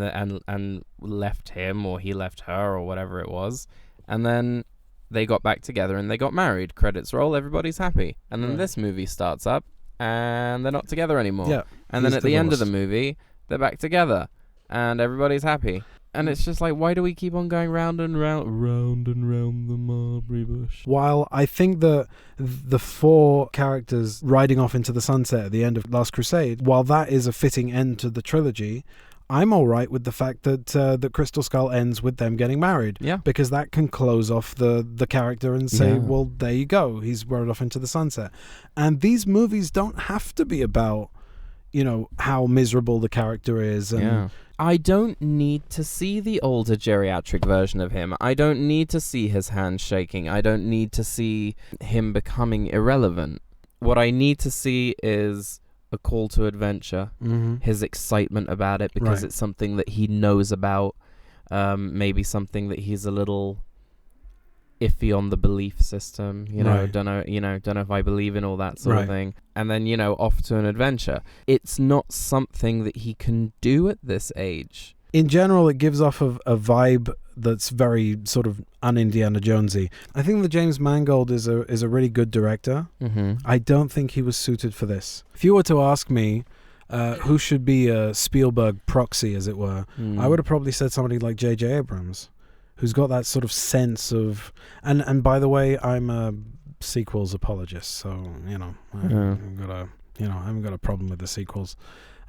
left him, or he left her, or whatever it was, and then they got back together and they got married. Credits roll, everybody's happy, and then this movie starts up and they're not together anymore. Yeah, and then at the end of the movie, they're back together and everybody's happy. And it's just why do we keep on going round and round the mulberry bush? While I think that the four characters riding off into the sunset at the end of Last Crusade, while that is a fitting end to the trilogy, I'm all right with the fact that Crystal Skull ends with them getting married. Yeah. Because that can close off the character and say, well, there you go. He's rode off into the sunset. And these movies don't have to be about, how miserable the character is. And I don't need to see the older geriatric version of him. I don't need to see his hands shaking. I don't need to see him becoming irrelevant. What I need to see is a call to adventure, his excitement about it, because it's something that he knows about, maybe something that he's a little iffy on the belief system, don't know if I believe in all that sort of thing, and then off to an adventure. It's not something that he can do at this age. In general, it gives off of a vibe that's very sort of un-Indiana Jonesy. I think that James Mangold is a really good director. I don't think he was suited for this. If you were to ask me who should be a Spielberg proxy, as it were, I would have probably said somebody like J.J. Abrams, who's got that sort of sense of... And by the way, I'm a sequels apologist, so, I haven't got a problem with the sequels.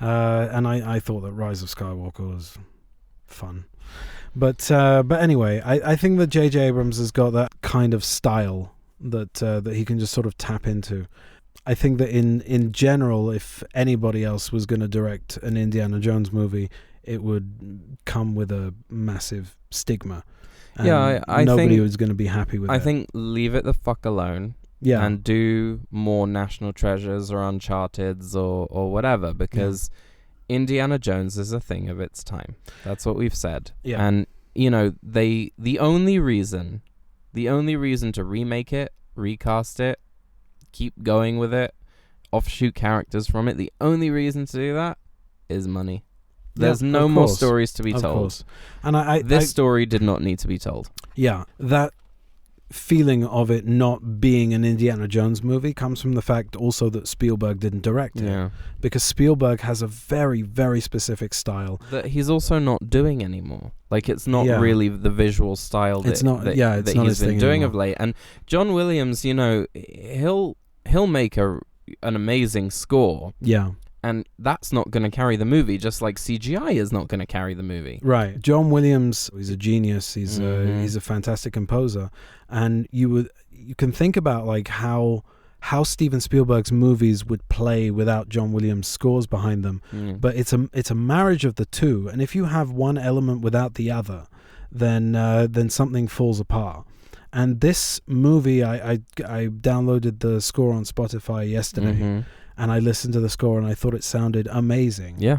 And I thought that Rise of Skywalker was fun. But anyway, I think that J.J. Abrams has got that kind of style that he can just sort of tap into. I think that in general, if anybody else was going to direct an Indiana Jones movie, it would come with a massive stigma. And I nobody think was going to be happy with it. I think leave it the fuck alone. Yeah. And do more National Treasures or Uncharted's or whatever, because Indiana Jones is a thing of its time. That's what we've said. Yeah. And the only reason to remake it, recast it, keep going with it, offshoot characters from it, the only reason to do that is money. There's no more stories to be told. Course. And this story did not need to be told. Yeah, that feeling of it not being an Indiana Jones movie comes from the fact also that Spielberg didn't direct it. Yeah. Because Spielberg has a very, very specific style that he's also not doing anymore. Like, it's not really the visual style that, it's not, that, yeah, it's that not he's been doing anymore. of late. And John Williams, he'll make an amazing score. Yeah. And that's not going to carry the movie, just like CGI is not going to carry the movie. Right. John Williams, he's a genius. He's a fantastic composer. And you can think about like how Steven Spielberg's movies would play without John Williams' scores behind them. But it's a marriage of the two. And if you have one element without the other, then something falls apart. And this movie, I downloaded the score on Spotify yesterday. And I listened to the score and I thought it sounded amazing. Yeah.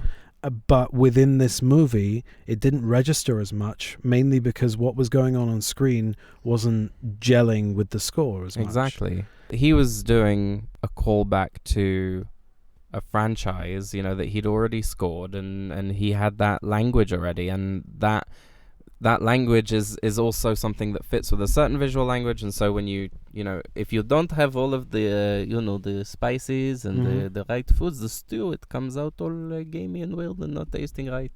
But within this movie, it didn't register as much, mainly because what was going on screen wasn't gelling with the score as much. Exactly. He was doing a callback to a franchise, that he'd already scored, and he had that language already, and that language is also something that fits with a certain visual language. And so when if you don't have all of the the spices and the right foods, the stew, it comes out all gamey and weird and not tasting right.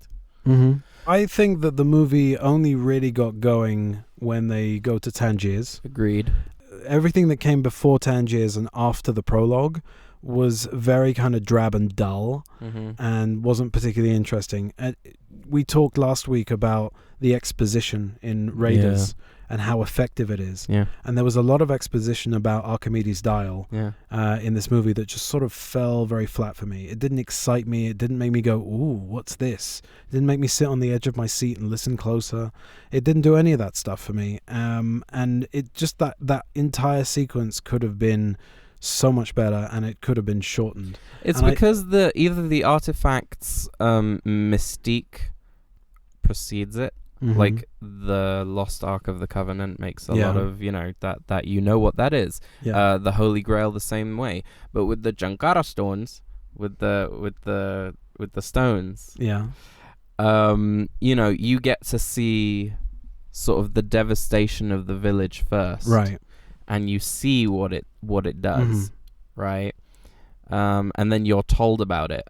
I think that the movie only really got going when they go to Tangiers. Agreed. Everything that came before Tangiers and after the prologue was very kind of drab and dull and wasn't particularly interesting. And we talked last week about the exposition in Raiders and how effective it is. Yeah. And there was a lot of exposition about Archimedes' dial in this movie that just sort of fell very flat for me. It didn't excite me. It didn't make me go, ooh, what's this? It didn't make me sit on the edge of my seat and listen closer. It didn't do any of that stuff for me. And it just that entire sequence could have been so much better, and it could have been shortened. It's because either the artifact's mystique precedes it, like the Lost Ark of the Covenant makes a lot of that what that is. The Holy Grail the same way, but with the Jankara stones, with the stones, you get to see sort of the devastation of the village first, right? And you see what it does, right? And then you're told about it,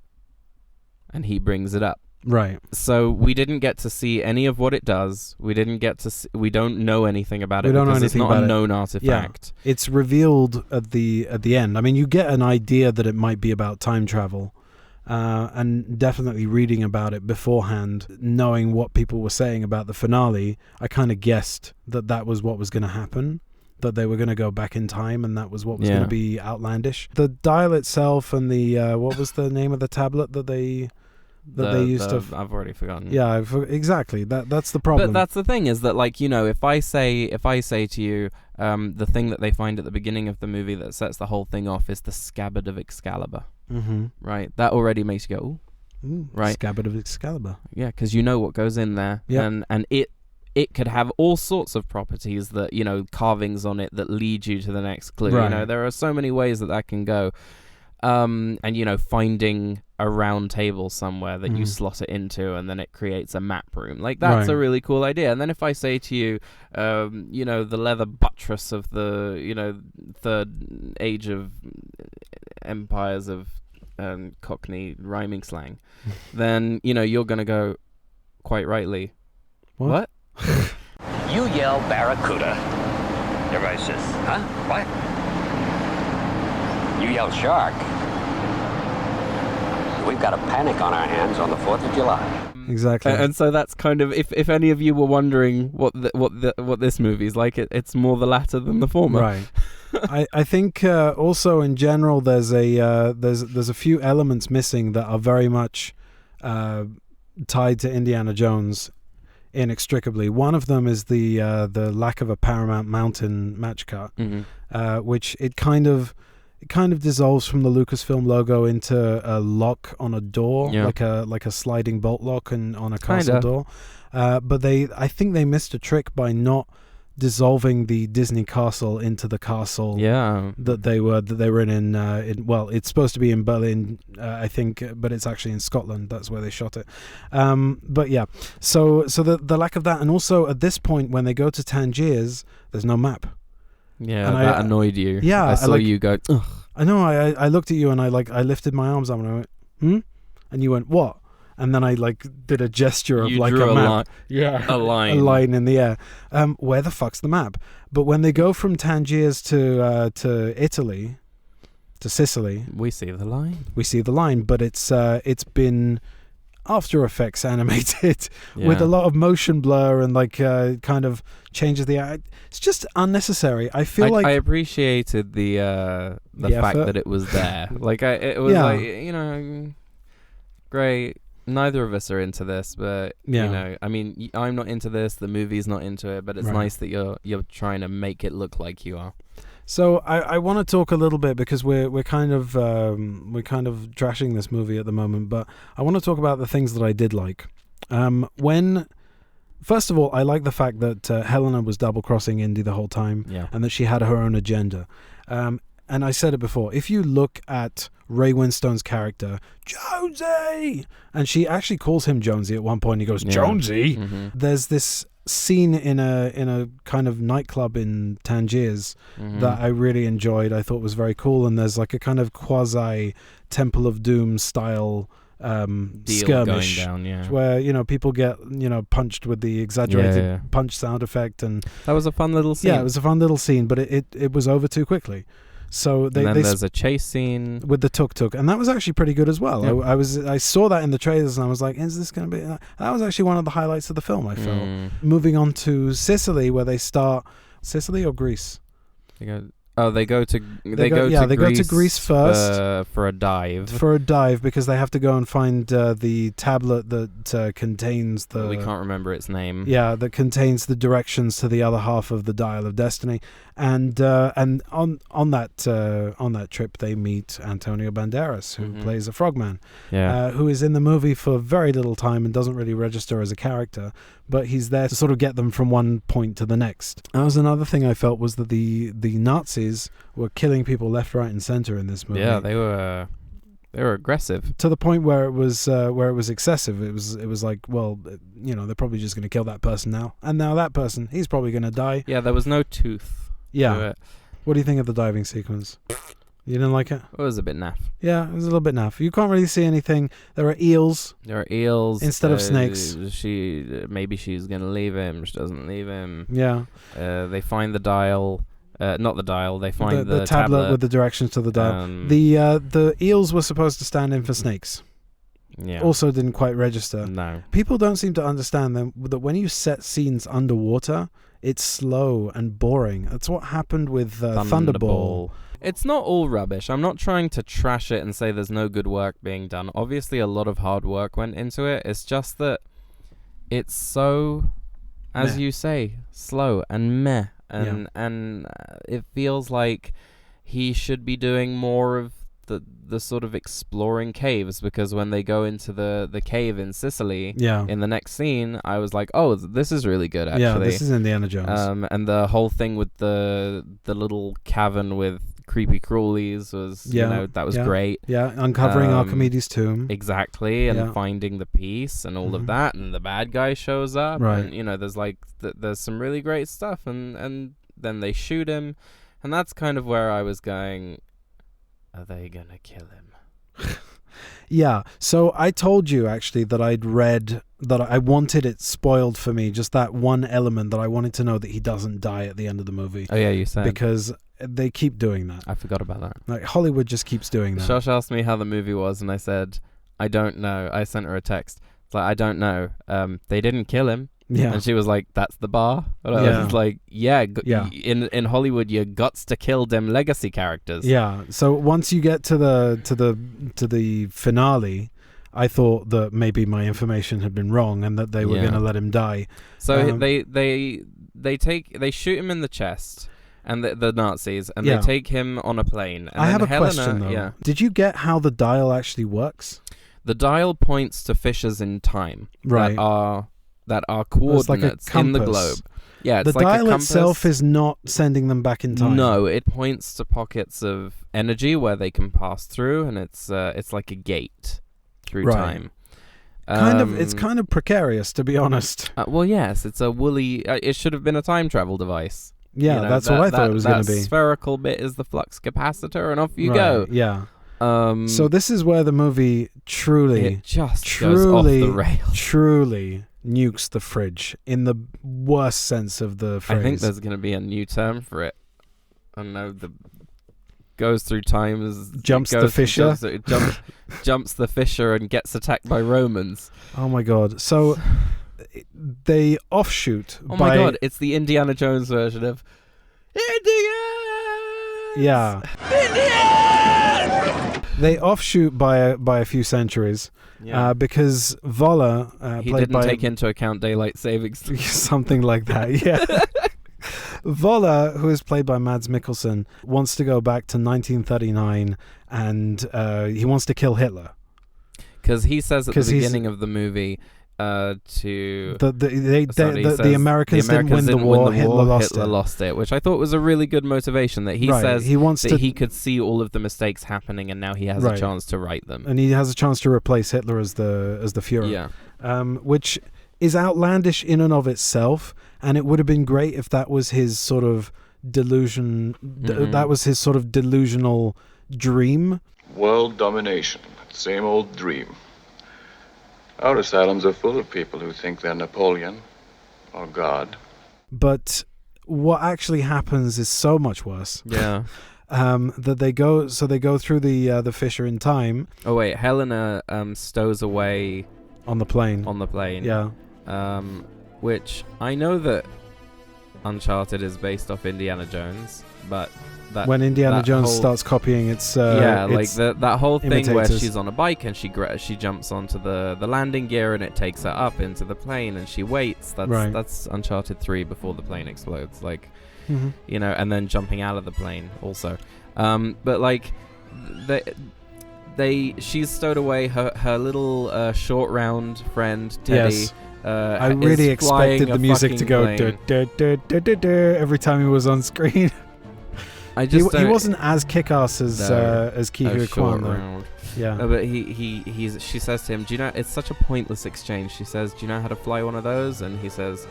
and he brings it up, right? So we didn't get to see any of what it does. We didn't get to. We don't know anything about it because it's not a known artifact. Yeah. It's revealed at the end. I mean, you get an idea that it might be about time travel, and definitely reading about it beforehand, knowing what people were saying about the finale, I kind of guessed that was what was going to happen. That they were going to go back in time, and that was what was going to be outlandish. The dial itself and the what was the name of the tablet that they used to? I've already forgotten. Yeah, exactly. That's the problem. But that's the thing, is that if I say to you, the thing that they find at the beginning of the movie that sets the whole thing off is the scabbard of Excalibur. Right, that already makes you go, ooh, right, scabbard of Excalibur. Yeah, because you know what goes in there, and it could have all sorts of properties that, carvings on it that lead you to the next clue. Right. There are so many ways that can go. And, finding a round table somewhere that you slot it into, and then it creates a map room. Like, that's a really cool idea. And then if I say to you, the leather buttress of the, third age of empires of Cockney rhyming slang, then, you're going to go, quite rightly, what? You yell barracuda. Everybody says, huh? What? You yell shark. We've got a panic on our hands on the 4th of July. Exactly. And so that's kind of, if any of you were wondering what this movie is like, it's more the latter than the former. Right. I think also in general there's a few elements missing that are very much tied to Indiana Jones inextricably. One of them is the lack of a Paramount Mountain match cut, which it kind of dissolves from the Lucasfilm logo into a lock on a door, like a sliding bolt lock on a castle door. But I think they missed a trick by not dissolving the Disney castle into the castle that they were in well, it's supposed to be in Berlin, I think, but it's actually in Scotland. That's where they shot it. But yeah, so the lack of that, and also at this point when they go to Tangiers, there's no map. Yeah, and that annoyed you. Yeah, I saw you go, ugh. I know. I looked at you and I lifted my arms up and I went, and you went, what? And then I did a gesture of a map. A line. A line in the air. Where the fuck's the map? But when they go from Tangiers to Italy, to Sicily, we see the line. We see the line, but it's been After Effects animated with a lot of motion blur and kind of changes the. It's just unnecessary. I feel I appreciated the fact that it was there. It was great. Neither of us are into this, but I mean, I'm not into this. The movie's not into it, but it's nice that you're trying to make it look like you are. So I want to talk a little bit because we're kind of trashing this movie at the moment, but I want to talk about the things that I did like. First of all, I like the fact that Helena was double-crossing Indy the whole time, and that she had her own agenda. And I said it before, if you look at Ray Winstone's character, Jonesy, and she actually calls him Jonesy at one point, he goes, Jonesy? Mm-hmm. There's this scene in a kind of nightclub in Tangiers that I really enjoyed. I thought was very cool, and there's a kind of quasi Temple of Doom style skirmish going down, where people get punched with the exaggerated punch sound effect, and that was a fun little scene. Yeah, it was a fun little scene, but it was over too quickly. So there's a chase scene with the tuk-tuk, and that was actually pretty good as well. Yeah. I saw that in the trailers, and I was like, "Is this going to be?" That was actually one of the highlights of the film, I felt. Moving on to Sicily, where they start. Sicily or Greece? They go to Greece first for a dive. For a dive, because they have to go and find the tablet that contains the. We can't remember its name. Yeah, that contains the directions to the other half of the Dial of Destiny, and on that trip they meet Antonio Banderas, who plays a frogman, who is in the movie for very little time and doesn't really register as a character, but he's there to sort of get them from one point to the next. That was another thing I felt, was that the Nazis were killing people left, right, and center in this movie. Yeah, they were aggressive to the point where it was excessive. It was like, well, they're probably just going to kill that person now, and now that person, he's probably going to die. Yeah, there was no tooth. Yeah. What do you think of the diving sequence? You didn't like it? It was a bit naff. Yeah, it was a little bit naff. You can't really see anything. There are eels. Instead of snakes. Maybe she's gonna leave him. She doesn't leave him. Yeah. They find the dial. Not the dial. They find the tablet with the directions to the dial. The eels were supposed to stand in for snakes. Yeah. Also didn't quite register. No. People don't seem to understand that when you set scenes underwater, it's slow and boring. That's what happened with Thunderball. It's not all rubbish. I'm not trying to trash it and say there's no good work being done. Obviously, a lot of hard work went into it. It's just that it's so, as you say, slow and meh. And it feels like he should be doing more of the sort of exploring caves, because when they go into the cave in Sicily, in the next scene, I was like, oh, this is really good, actually. Yeah, this is Indiana Jones. And the whole thing with the little cavern with creepy crawlies was, that was great. Yeah, uncovering Archimedes' tomb. Exactly, and finding the piece and all of that, and the bad guy shows up. Right. And, there's like, there's some really great stuff, and then they shoot him, and that's kind of where I was going, are they gonna kill him? Yeah, so I told you actually that I'd read that I wanted it spoiled for me, just that one element that I wanted to know that he doesn't die at the end of the movie. Oh yeah, you said. Because they keep doing that. I forgot about that. Like, Hollywood just keeps doing that. Shosh asked me how the movie was, and I said, I don't know. I sent her a text. It's like, I don't know. They didn't kill him. Yeah. And she was like, that's the bar? And I was like, in Hollywood, you guts to kill them legacy characters. Yeah. So once you get to the finale, I thought that maybe my information had been wrong and that they were going to let him die. So they shoot him in the chest, and the Nazis, and they take him on a plane. And I have a Helena, question though. Did you get how the dial actually works? The dial points to fissures in time that are coordinates in the globe. Yeah, it's the like dial a compass. itself is not sending them back in time. No, it points to pockets of energy where they can pass through, and it's like a gate through time. It's kind of precarious, to be honest. Well, yes, it's a woolly. It should have been a time travel device. Yeah, that's what I thought it was going to be. That spherical bit is the flux capacitor, and off you go. Yeah. So this is where the movie truly goes off the rails. Truly nukes the fridge in the worst sense of the phrase. I think there's going to be a new term for it. I don't know. Goes through time, jumps the fissure, jumps the fissure, and gets attacked by Romans. Oh my god! So they offshoot. Oh my god! It's the Indiana Jones version of Indiana. Yeah. Indiana! They offshoot by a few centuries. Yeah. Because Voller, he didn't take into account daylight savings, something like that. Yeah. Voller, who is played by Mads Mikkelsen, wants to go back to 1939, and he wants to kill Hitler. Because he says at the beginning of the movie, the Americans didn't win the war. Hitler lost it, which I thought was a really good motivation. That he says he wants that he could see all of the mistakes happening, and now he has a chance to right them, and he has a chance to replace Hitler as the Führer. Yeah, which is outlandish in and of itself, and it would have been great if that was his sort of delusion. That was his sort of delusional dream. World domination, same old dream. Our asylums are full of people who think they're Napoleon or God. But what actually happens is so much worse. Yeah. That they go through the fissure in time. Oh wait, Helena stows away on the plane. Yeah. Which I know that Uncharted is based off Indiana Jones, but when Indiana Jones starts copying its that whole thing imitators. where she's on a bike and she jumps onto the landing gear and it takes her up into the plane and she waits. That's Uncharted 3 before the plane explodes, and then jumping out of the plane also. But like she's stowed away her little short round friend Teddy. Yes. I really expected the music to go every time he was on screen. He wasn't as kick-ass as Ke Huy Quan though. Yeah. No, but she says to him, "Do you know?" It's such a pointless exchange. She says, "Do you know how to fly one of those?" And he says,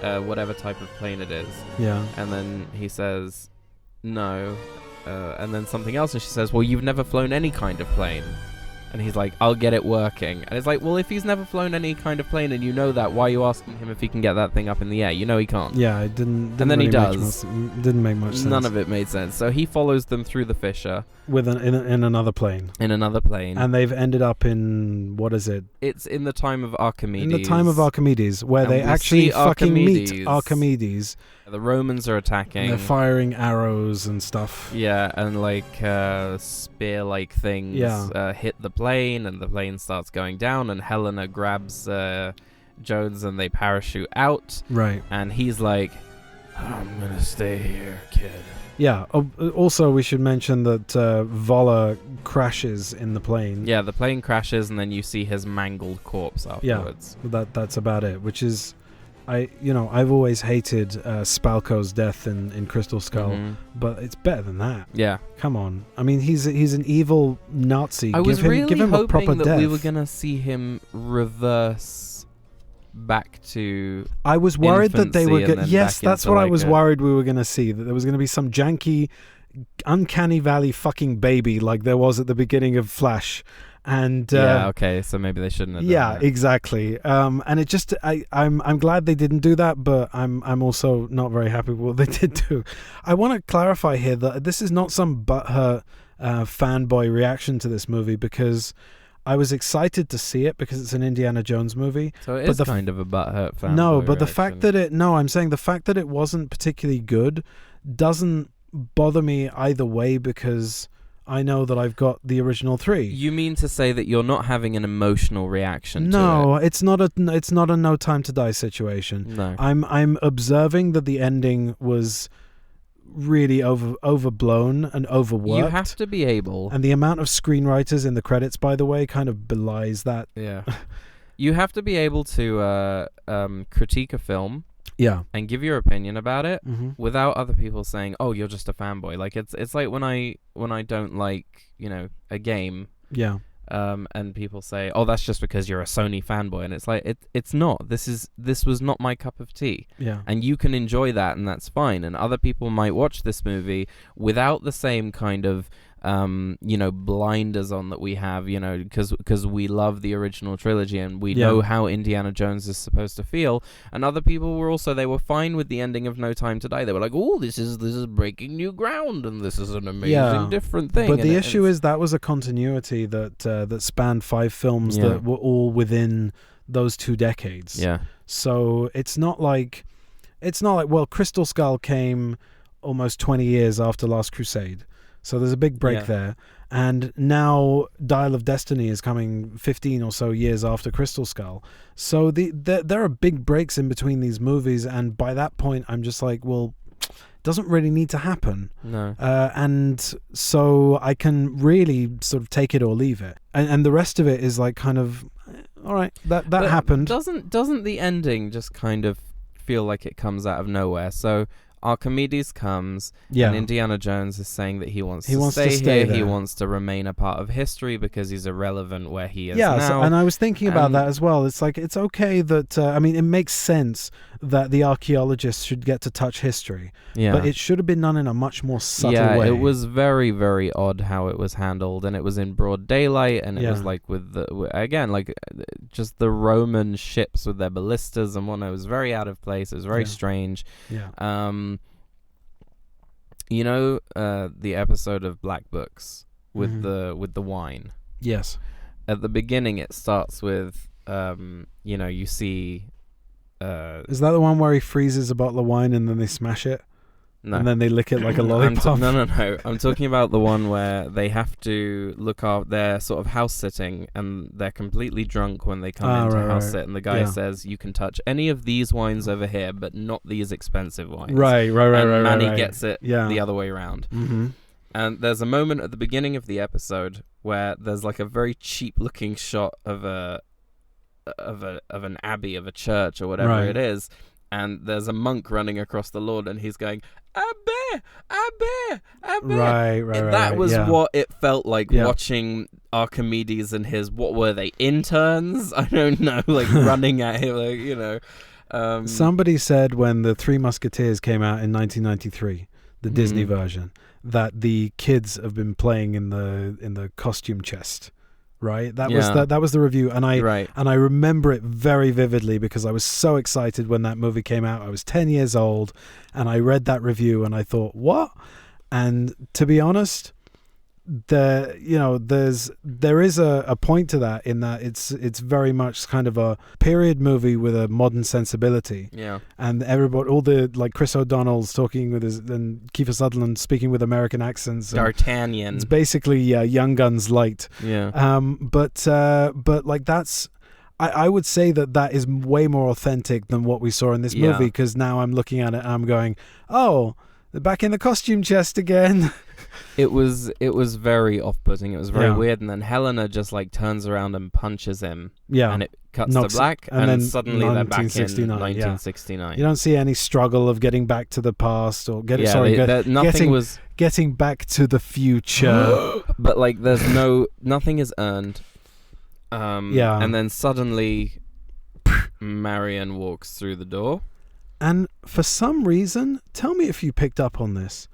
"Whatever type of plane it is." Yeah. And then he says, "No." And then something else, and she says, "Well, you've never flown any kind of plane." And he's like, "I'll get it working." And it's like, well, if he's never flown any kind of plane and you know that, why are you asking him if he can get that thing up in the air? You know he can't. Yeah, it didn't and then really he does. Didn't make much sense. None of it made sense. So he follows them through the fissure. In another plane. In another plane. And they've ended up in, what is it? It's in the time of Archimedes. In the time of Archimedes, where they actually fucking meet Archimedes. The Romans are attacking. And they're firing arrows and stuff. Yeah, and spear-like things hit the plane, and the plane starts going down, and Helena grabs Jones, and they parachute out. Right. And he's like, "I'm gonna stay here, kid." Yeah. Also, we should mention that Voller crashes in the plane. Yeah, the plane crashes, and then you see his mangled corpse afterwards. Yeah, that's about it. Which is, I've always hated Spalco's death in Crystal Skull, but it's better than that. Yeah. Come on. I mean, he's an evil Nazi. I was really give him a proper hoping that death. we were gonna see him reverse back to. I was worried that they were. Yes, that's what I was like worried we were going to see. That there was going to be some janky, uncanny valley fucking baby like there was at the beginning of Flash, and yeah, okay, so maybe they shouldn't have done that. Exactly. And it just, I'm glad they didn't do that, but I'm also not very happy with what they did do. I want to clarify here that this is not some butthurt fanboy reaction to this movie, because I was excited to see it because it's an Indiana Jones movie. So it is kind of a butthurt fan. No, but the fact that I'm saying the fact that it wasn't particularly good doesn't bother me either way, because I know that I've got the original 3. You mean to say that you're not having an emotional reaction to it? No, it's not a No Time to Die situation. No. I'm observing that the ending was really overblown and overworked. You have to be able, and the amount of screenwriters in the credits, by the way, kind of belies that. Yeah. You have to be able to critique a film, and give your opinion about it without other people saying, "Oh, you're just a fanboy." Like it's like when I don't like, a game. Yeah. And people say, "Oh, that's just because you're a Sony fanboy," and it's like it's not. This was not my cup of tea. Yeah. And you can enjoy that, and that's fine. And other people might watch this movie without the same kind of blinders on that we have, because we love the original trilogy and we know how Indiana Jones is supposed to feel. And other people they were fine with the ending of No Time to Die. They were like, "Oh, this is breaking new ground, and this is an amazing different thing." But the issue is that was a continuity that spanned 5 films that were all within those 2 decades. Yeah. So it's not like well, Crystal Skull came almost 20 years after Last Crusade. So there's a big break there. And now Dial of Destiny is coming 15 or so years after Crystal Skull. So there are big breaks in between these movies. And by that point, I'm just like, well, it doesn't really need to happen. No. And so I can really sort of take it or leave it. And the rest of it is like kind of, all right, that happened. Doesn't the ending just kind of feel like it comes out of nowhere? So Archimedes comes, and Indiana Jones is saying that he wants to stay here. He wants to remain a part of history because he's irrelevant where he is now. So, and I was thinking about that as well. It's like, it's okay that, it makes sense that the archaeologists should get to touch history. Yeah. But it should have been done in a much more subtle way. It was very, very odd how it was handled, and it was in broad daylight, and it was like just the Roman ships with their ballistas and whatnot. It was very out of place. It was very strange. Yeah. The episode of Black Books with the wine. Yes. At the beginning, it starts with you see. Is that the one where he freezes a bottle of wine and then they smash it? No. And then they lick it like a lollipop? No. I'm talking about the one where they have to look after their sort of house sitting, and they're completely drunk when they come into house sit, and the guy says, "You can touch any of these wines over here, but not these expensive wines." Right. And Manny gets it the other way around. Mm-hmm. And there's a moment at the beginning of the episode where there's like a very cheap looking shot of an abbey, of a church or whatever it is, and there's a monk running across the lawn, and he's going, "Abbe, Abbe, Abbe." Right. That was what it felt like watching Archimedes and his, what were they, interns? I don't know, like running at him, like, Somebody said when the Three Musketeers came out in 1993, the Disney version, that the kids have been playing in the costume chest. Right, that was the review, and I remember it very vividly because I was so excited when that movie came out. I was 10 years old, and I read that review, and I thought, what? And to be honest, there is a point to that, in that it's very much kind of a period movie with a modern sensibility. Yeah. And everybody, all the, like, Chris O'Donnell's talking with and Kiefer Sutherland speaking with American accents. D'Artagnan. It's basically Young Guns light. Yeah. But like, that's, I would say that is way more authentic than what we saw in this movie, because now I'm looking at it and I'm going, oh, They're back in the costume chest again. It was very off-putting. It was very weird, and then Helena just like turns around and punches him. Yeah, and it cuts to black, and then suddenly they're back in 1969. You don't see any struggle of getting back to the past or getting getting back to the future. But like, nothing is earned. And then suddenly, Marion walks through the door. And for some reason, tell me if you picked up on this.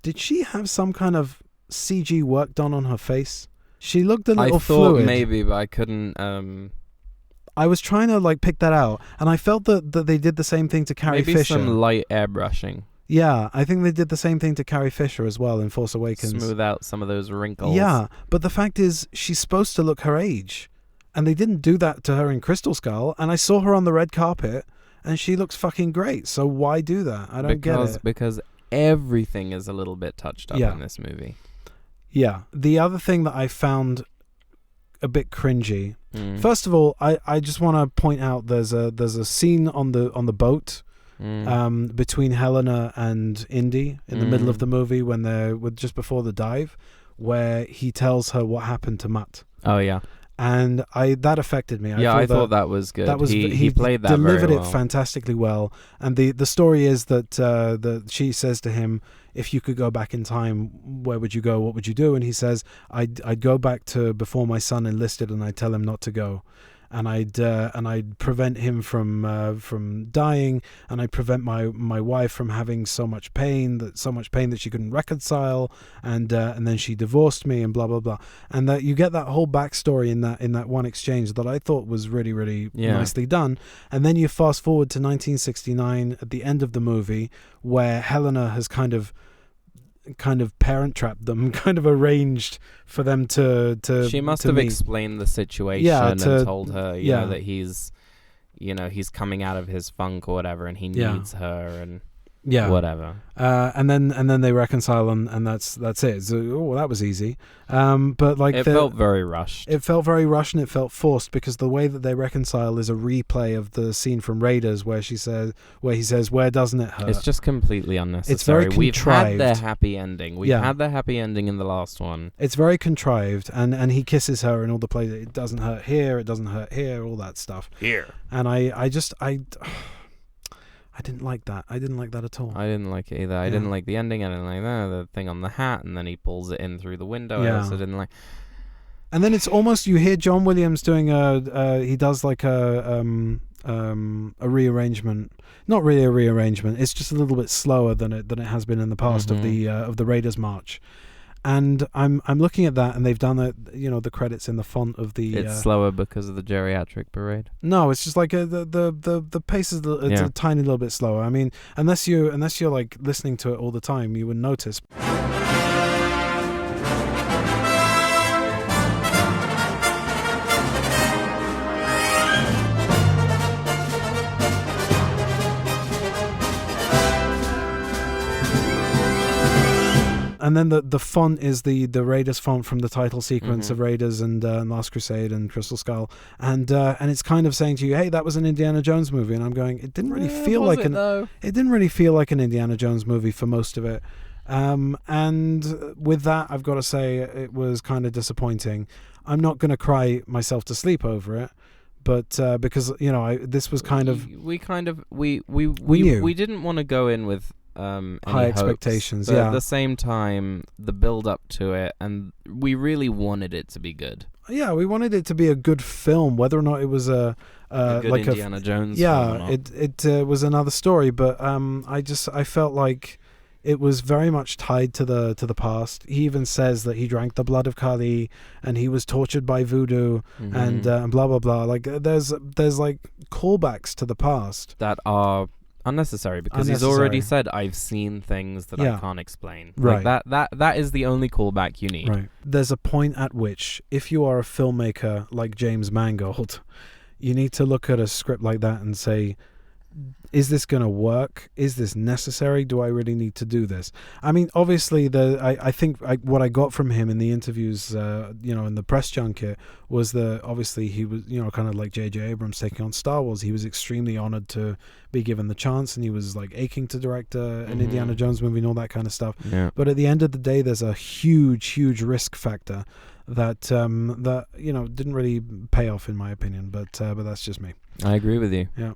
Did she have some kind of CG work done on her face? She looked a little fluid. I thought maybe, but I couldn't. I was trying to like pick that out, and I felt that they did the same thing to Carrie Fisher. Maybe some light airbrushing. Yeah, I think they did the same thing to Carrie Fisher as well in Force Awakens. Smooth out some of those wrinkles. Yeah, but the fact is, she's supposed to look her age, and they didn't do that to her in Crystal Skull. And I saw her on the red carpet, and she looks fucking great. So why do that? I don't get it. Because everything is a little bit touched up in this movie. Yeah. The other thing that I found a bit cringy. First of all, I just want to point out there's a scene on the boat between Helena and Indy in the middle of the movie when they're just before the dive, where he tells her what happened to Mutt. Oh yeah. And that affected me. I thought that was good. That was he played that delivered very well. It fantastically well. And the story is that she says to him, "If you could go back in time, where would you go? What would you do?" And he says, "I'd go back to before my son enlisted, and I'd tell him not to go, and I'd prevent him from dying, and I'd prevent my wife from having so much pain that she couldn't reconcile, and then she divorced me, and blah blah blah." And that you get that whole backstory in that one exchange that I thought was really really nicely done. And then you fast forward to 1969 at the end of the movie, where Helena has kind of parent trapped them, kind of arranged for them to she must have explained the situation and told her that he's coming out of his funk or whatever, and he needs her and whatever, and then they reconcile, and that's it. So, that was easy, but like it felt very rushed. It felt very rushed, and it felt forced, because the way that they reconcile is a replay of the scene from Raiders where he says, "Where doesn't it hurt?" It's just completely unnecessary. It's very contrived. We've had their happy ending. We've had their happy ending in the last one. It's very contrived, and he kisses her in all the places. It doesn't hurt here. It doesn't hurt here. All that stuff. Here. And I didn't like that. I didn't like that at all. I didn't like it either. I didn't like the ending. I didn't like the thing on the hat, and then he pulls it in through the window. I also didn't like. And then it's almost, you hear John Williams doing he does like a rearrangement. Not really a rearrangement. It's just a little bit slower than it has been in the past of the Raiders March. And I'm looking at that, and they've done the credits in the font of the. It's slower because of the geriatric parade. No, it's just like the pace is a tiny little bit slower. I mean, unless you're like listening to it all the time, you wouldn't notice. And then the font is the Raiders font from the title sequence of Raiders and Last Crusade and Crystal Skull, and it's kind of saying to you, "Hey, that was an Indiana Jones movie," and I'm going, it didn't really feel like it didn't really feel like an Indiana Jones movie for most of it, and with that, I've got to say it was kind of disappointing. I'm not going to cry myself to sleep over it, but because this was kind of we knew. We didn't want to go in with high expectations, but at the same time, the build up to it, and we really wanted it to be good. Yeah, we wanted it to be a good film, whether or not it was a good like Indiana Jones. Yeah, film or not. it was another story, but I felt like it was very much tied to the past. He even says that he drank the blood of Kali, and he was tortured by voodoo, and blah blah blah. Like there's like callbacks to the past that are unnecessary, because he's already said, "I've seen things that I can't explain." Right. Like that is the only callback you need. Right. There's a point at which, if you are a filmmaker like James Mangold, you need to look at a script like that and say, is this going to work? Is this necessary? Do I really need to do this? I mean, obviously, I think what I got from him in the interviews, in the press junket, was that obviously he was, kind of like J.J. Abrams taking on Star Wars. He was extremely honored to be given the chance, and he was like aching to direct an Indiana Jones movie and all that kind of stuff. Yeah. But at the end of the day, there's a huge risk factor that didn't really pay off in my opinion. But that's just me. I agree with you. Yeah.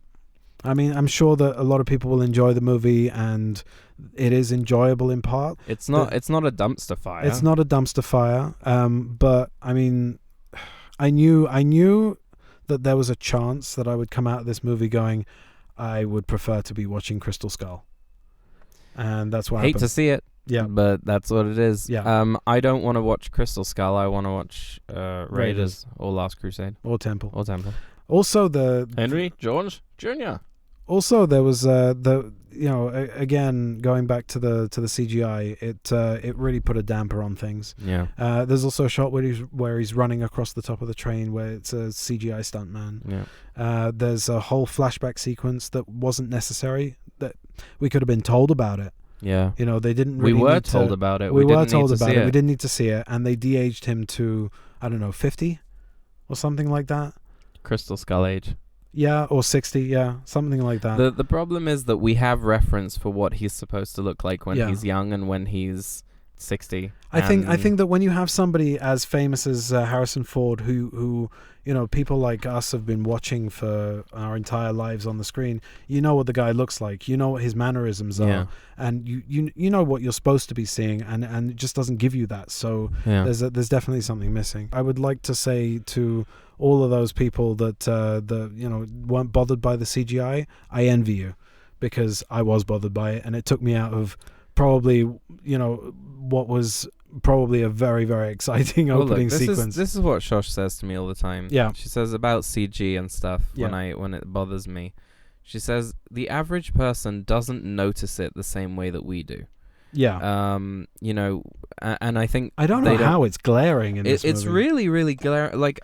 I mean, I'm sure that a lot of people will enjoy the movie, and it is enjoyable in part. It's not a dumpster fire. It's not a dumpster fire. But I mean, I knew that there was a chance that I would come out of this movie going, I would prefer to be watching Crystal Skull, and that's what happened. Hate to see it. Yeah, but that's what it is. Yeah. I don't want to watch Crystal Skull. I want to watch Raiders or Last Crusade or Temple. Also, the Henry George Jr. Also, there was again going back to the CGI, it really put a damper on things. Yeah. There's also a shot where he's running across the top of the train where it's a CGI stuntman. Yeah. There's a whole flashback sequence that wasn't necessary, that we could have been told about it. Yeah. They didn't really We were told about it. We were told about it. We didn't need to see it, and they de-aged him to, I don't know, 50 or something like that. Crystal Skull age. Yeah, or 60, yeah, something like that. The problem is that we have reference for what he's supposed to look like when he's young and when he's 60. I think that when you have somebody as famous as Harrison Ford, who people like us have been watching for our entire lives on the screen, you know what the guy looks like, you know what his mannerisms are, and you know what you're supposed to be seeing, and it just doesn't give you that. So there's definitely something missing. I would like to say to all of those people that weren't bothered by the CGI, I envy you, because I was bothered by it, and it took me out of probably what was probably a very, very exciting opening sequence. This is what Shosh says to me all the time. Yeah. She says about CG and stuff when it bothers me. She says the average person doesn't notice it the same way that we do. Yeah. And I think I don't know how it's glaring in this movie. It's really, really glaring. Like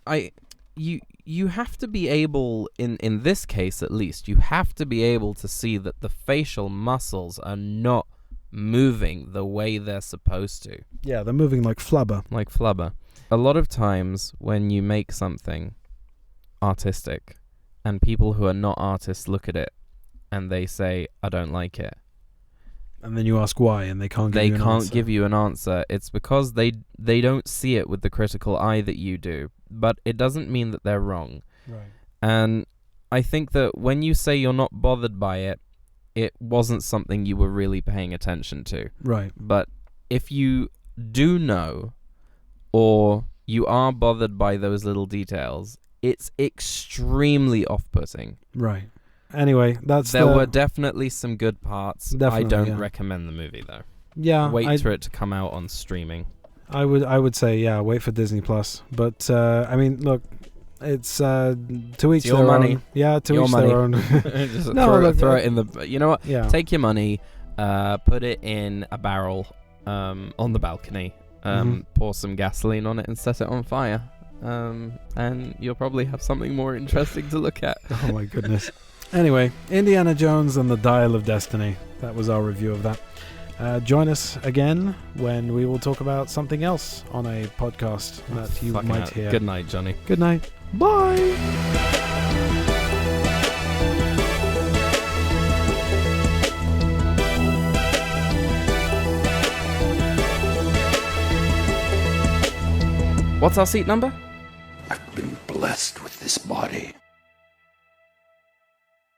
you have to be able, in this case at least, you have to be able to see that the facial muscles are not moving the way they're supposed to. Yeah, they're moving like flubber. A lot of times when you make something artistic and people who are not artists look at it and they say, I don't like it. And then you ask why, and they can't give you an answer. It's because they don't see it with the critical eye that you do. But it doesn't mean that they're wrong. Right. And I think that when you say you're not bothered by it, it wasn't something you were really paying attention to. Right. But if you do know, or you are bothered by those little details, it's extremely off-putting. Right. Anyway, there were definitely some good parts. I don't recommend the movie though. Yeah. Wait for it to come out on streaming. I would say wait for Disney Plus. But I mean, look, it's to each your their money. own. Yeah, to your each money. their own. Just No, throw it in the. You know what? Yeah. Take your money, put it in a barrel, on the balcony. Pour some gasoline on it and set it on fire. And you'll probably have something more interesting to look at. Oh my goodness. Anyway, Indiana Jones and the Dial of Destiny. That was our review of that. Join us again when we will talk about something else on a podcast that you might hear. Good night, Johnny. Good night. Bye. What's our seat number? I've been blessed with this body.